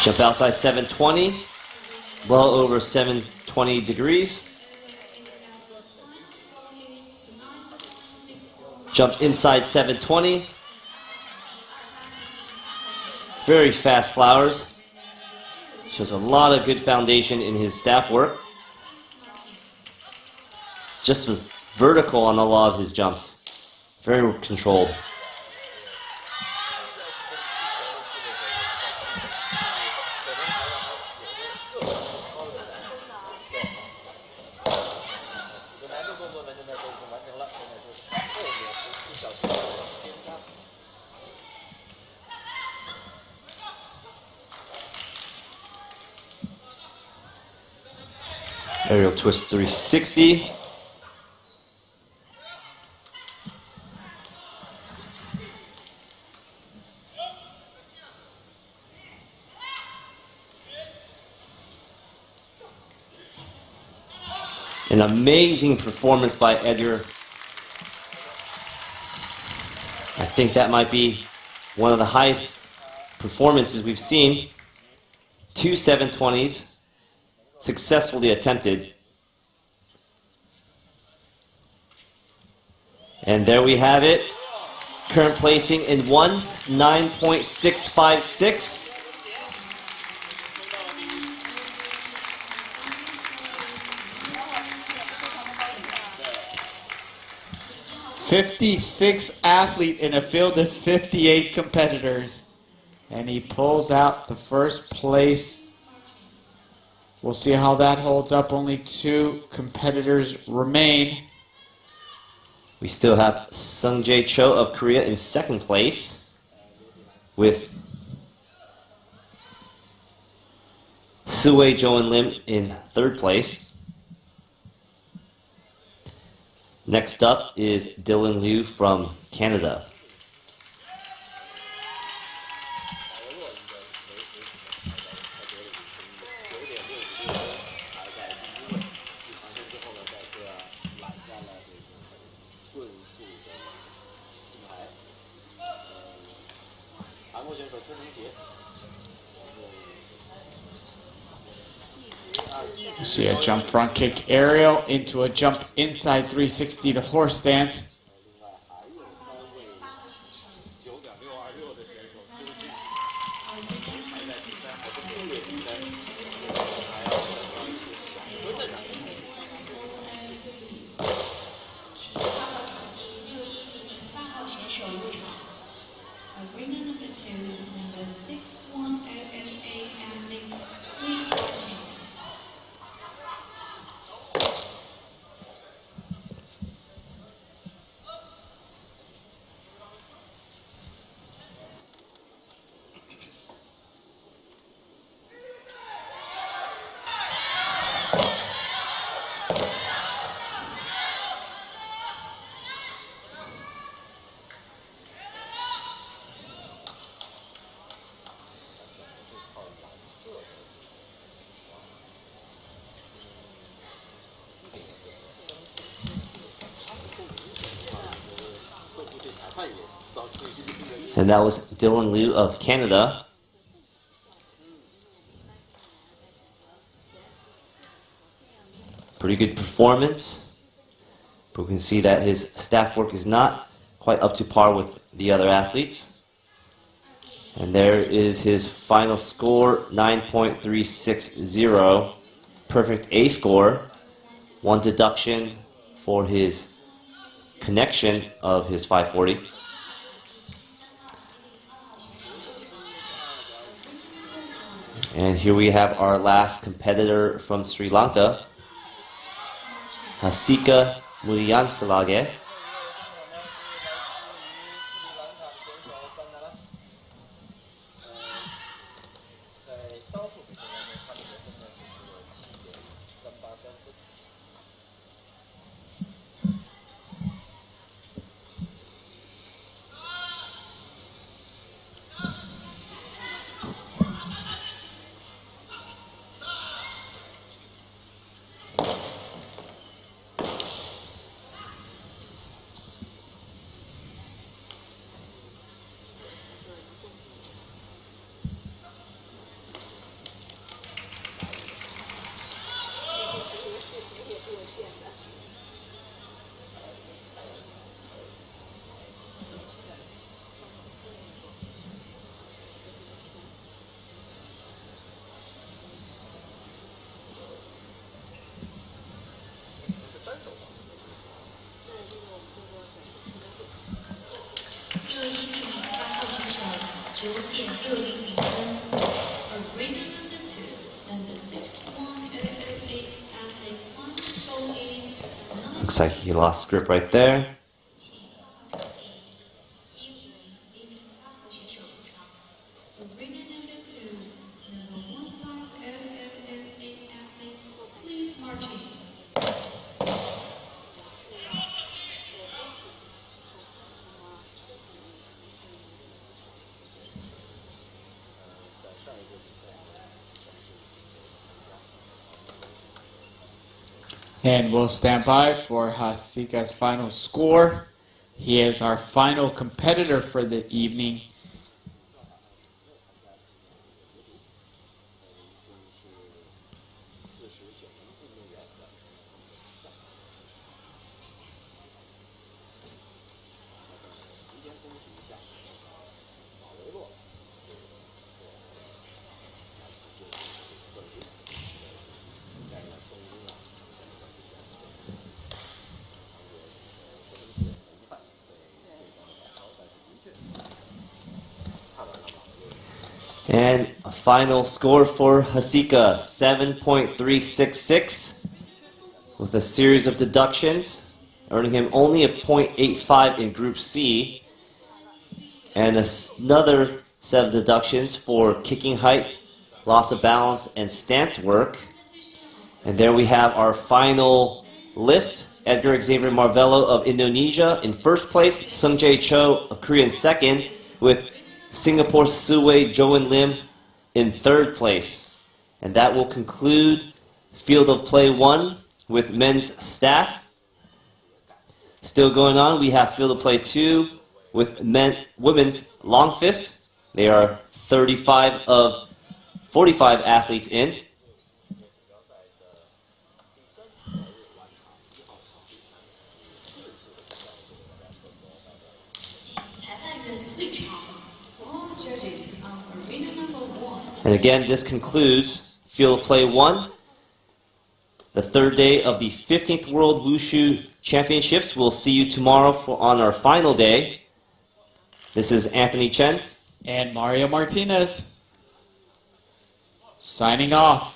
Jump outside 720, well over 720 degrees. Jump inside 720. Very fast flowers. Shows a lot of good foundation in his staff work. Just was vertical on a lot of his jumps. Very controlled. Aerial twist 360. An amazing performance by Edgar. I think that might be one of the highest performances we've seen. 2 720s successfully attempted. And there we have it. Current placing in 9.656. 56 athlete in a field of 58 competitors. And he pulls out the first place. We'll see how that holds up. Only 2 competitors remain. We still have Sungjae Cho of Korea in second place with Suwei Joan Lim in third place. Next up is Dylan Liu from Canada. You see a jump front kick aerial into a jump inside 360 to horse stance. Arena number 2, number 6188 athlete, please marching. And that was Dylan Liu of Canada. Pretty good performance. But we can see that his staff work is not quite up to par with the other athletes. And there is his final score, 9.360. Perfect A score. 1 deduction for his connection of his 540. And here we have our last competitor from Sri Lanka, Hasika Mulyansalage. Arena number 2, number 6188 athlete, final score is Looks like he lost grip right there. Arena number 2, number 15088 athlete, please march in. And we'll stand by for Hasika's final score. He is our final competitor for the evening. And a final score for Hasika, 7.366, with a series of deductions, earning him only a .85 in Group C, and another set of deductions for kicking height, loss of balance, and stance work. And there we have our final list. Edgar Xavier Marvello of Indonesia in first place, Sung Jae Cho of Korea in second, with Singapore's Suwei Joan Lim in third place. And that will conclude Field of Play 1 with men's staff. Still going on, we have Field of Play 2 with women's long fist. They are 35 of 45 athletes in. Judges on arena number 1. And again, this concludes Field of Play 1, the third day of the 15th World Wushu Championships. We'll see you tomorrow on our final day. This is Anthony Chen and Mario Martinez signing off.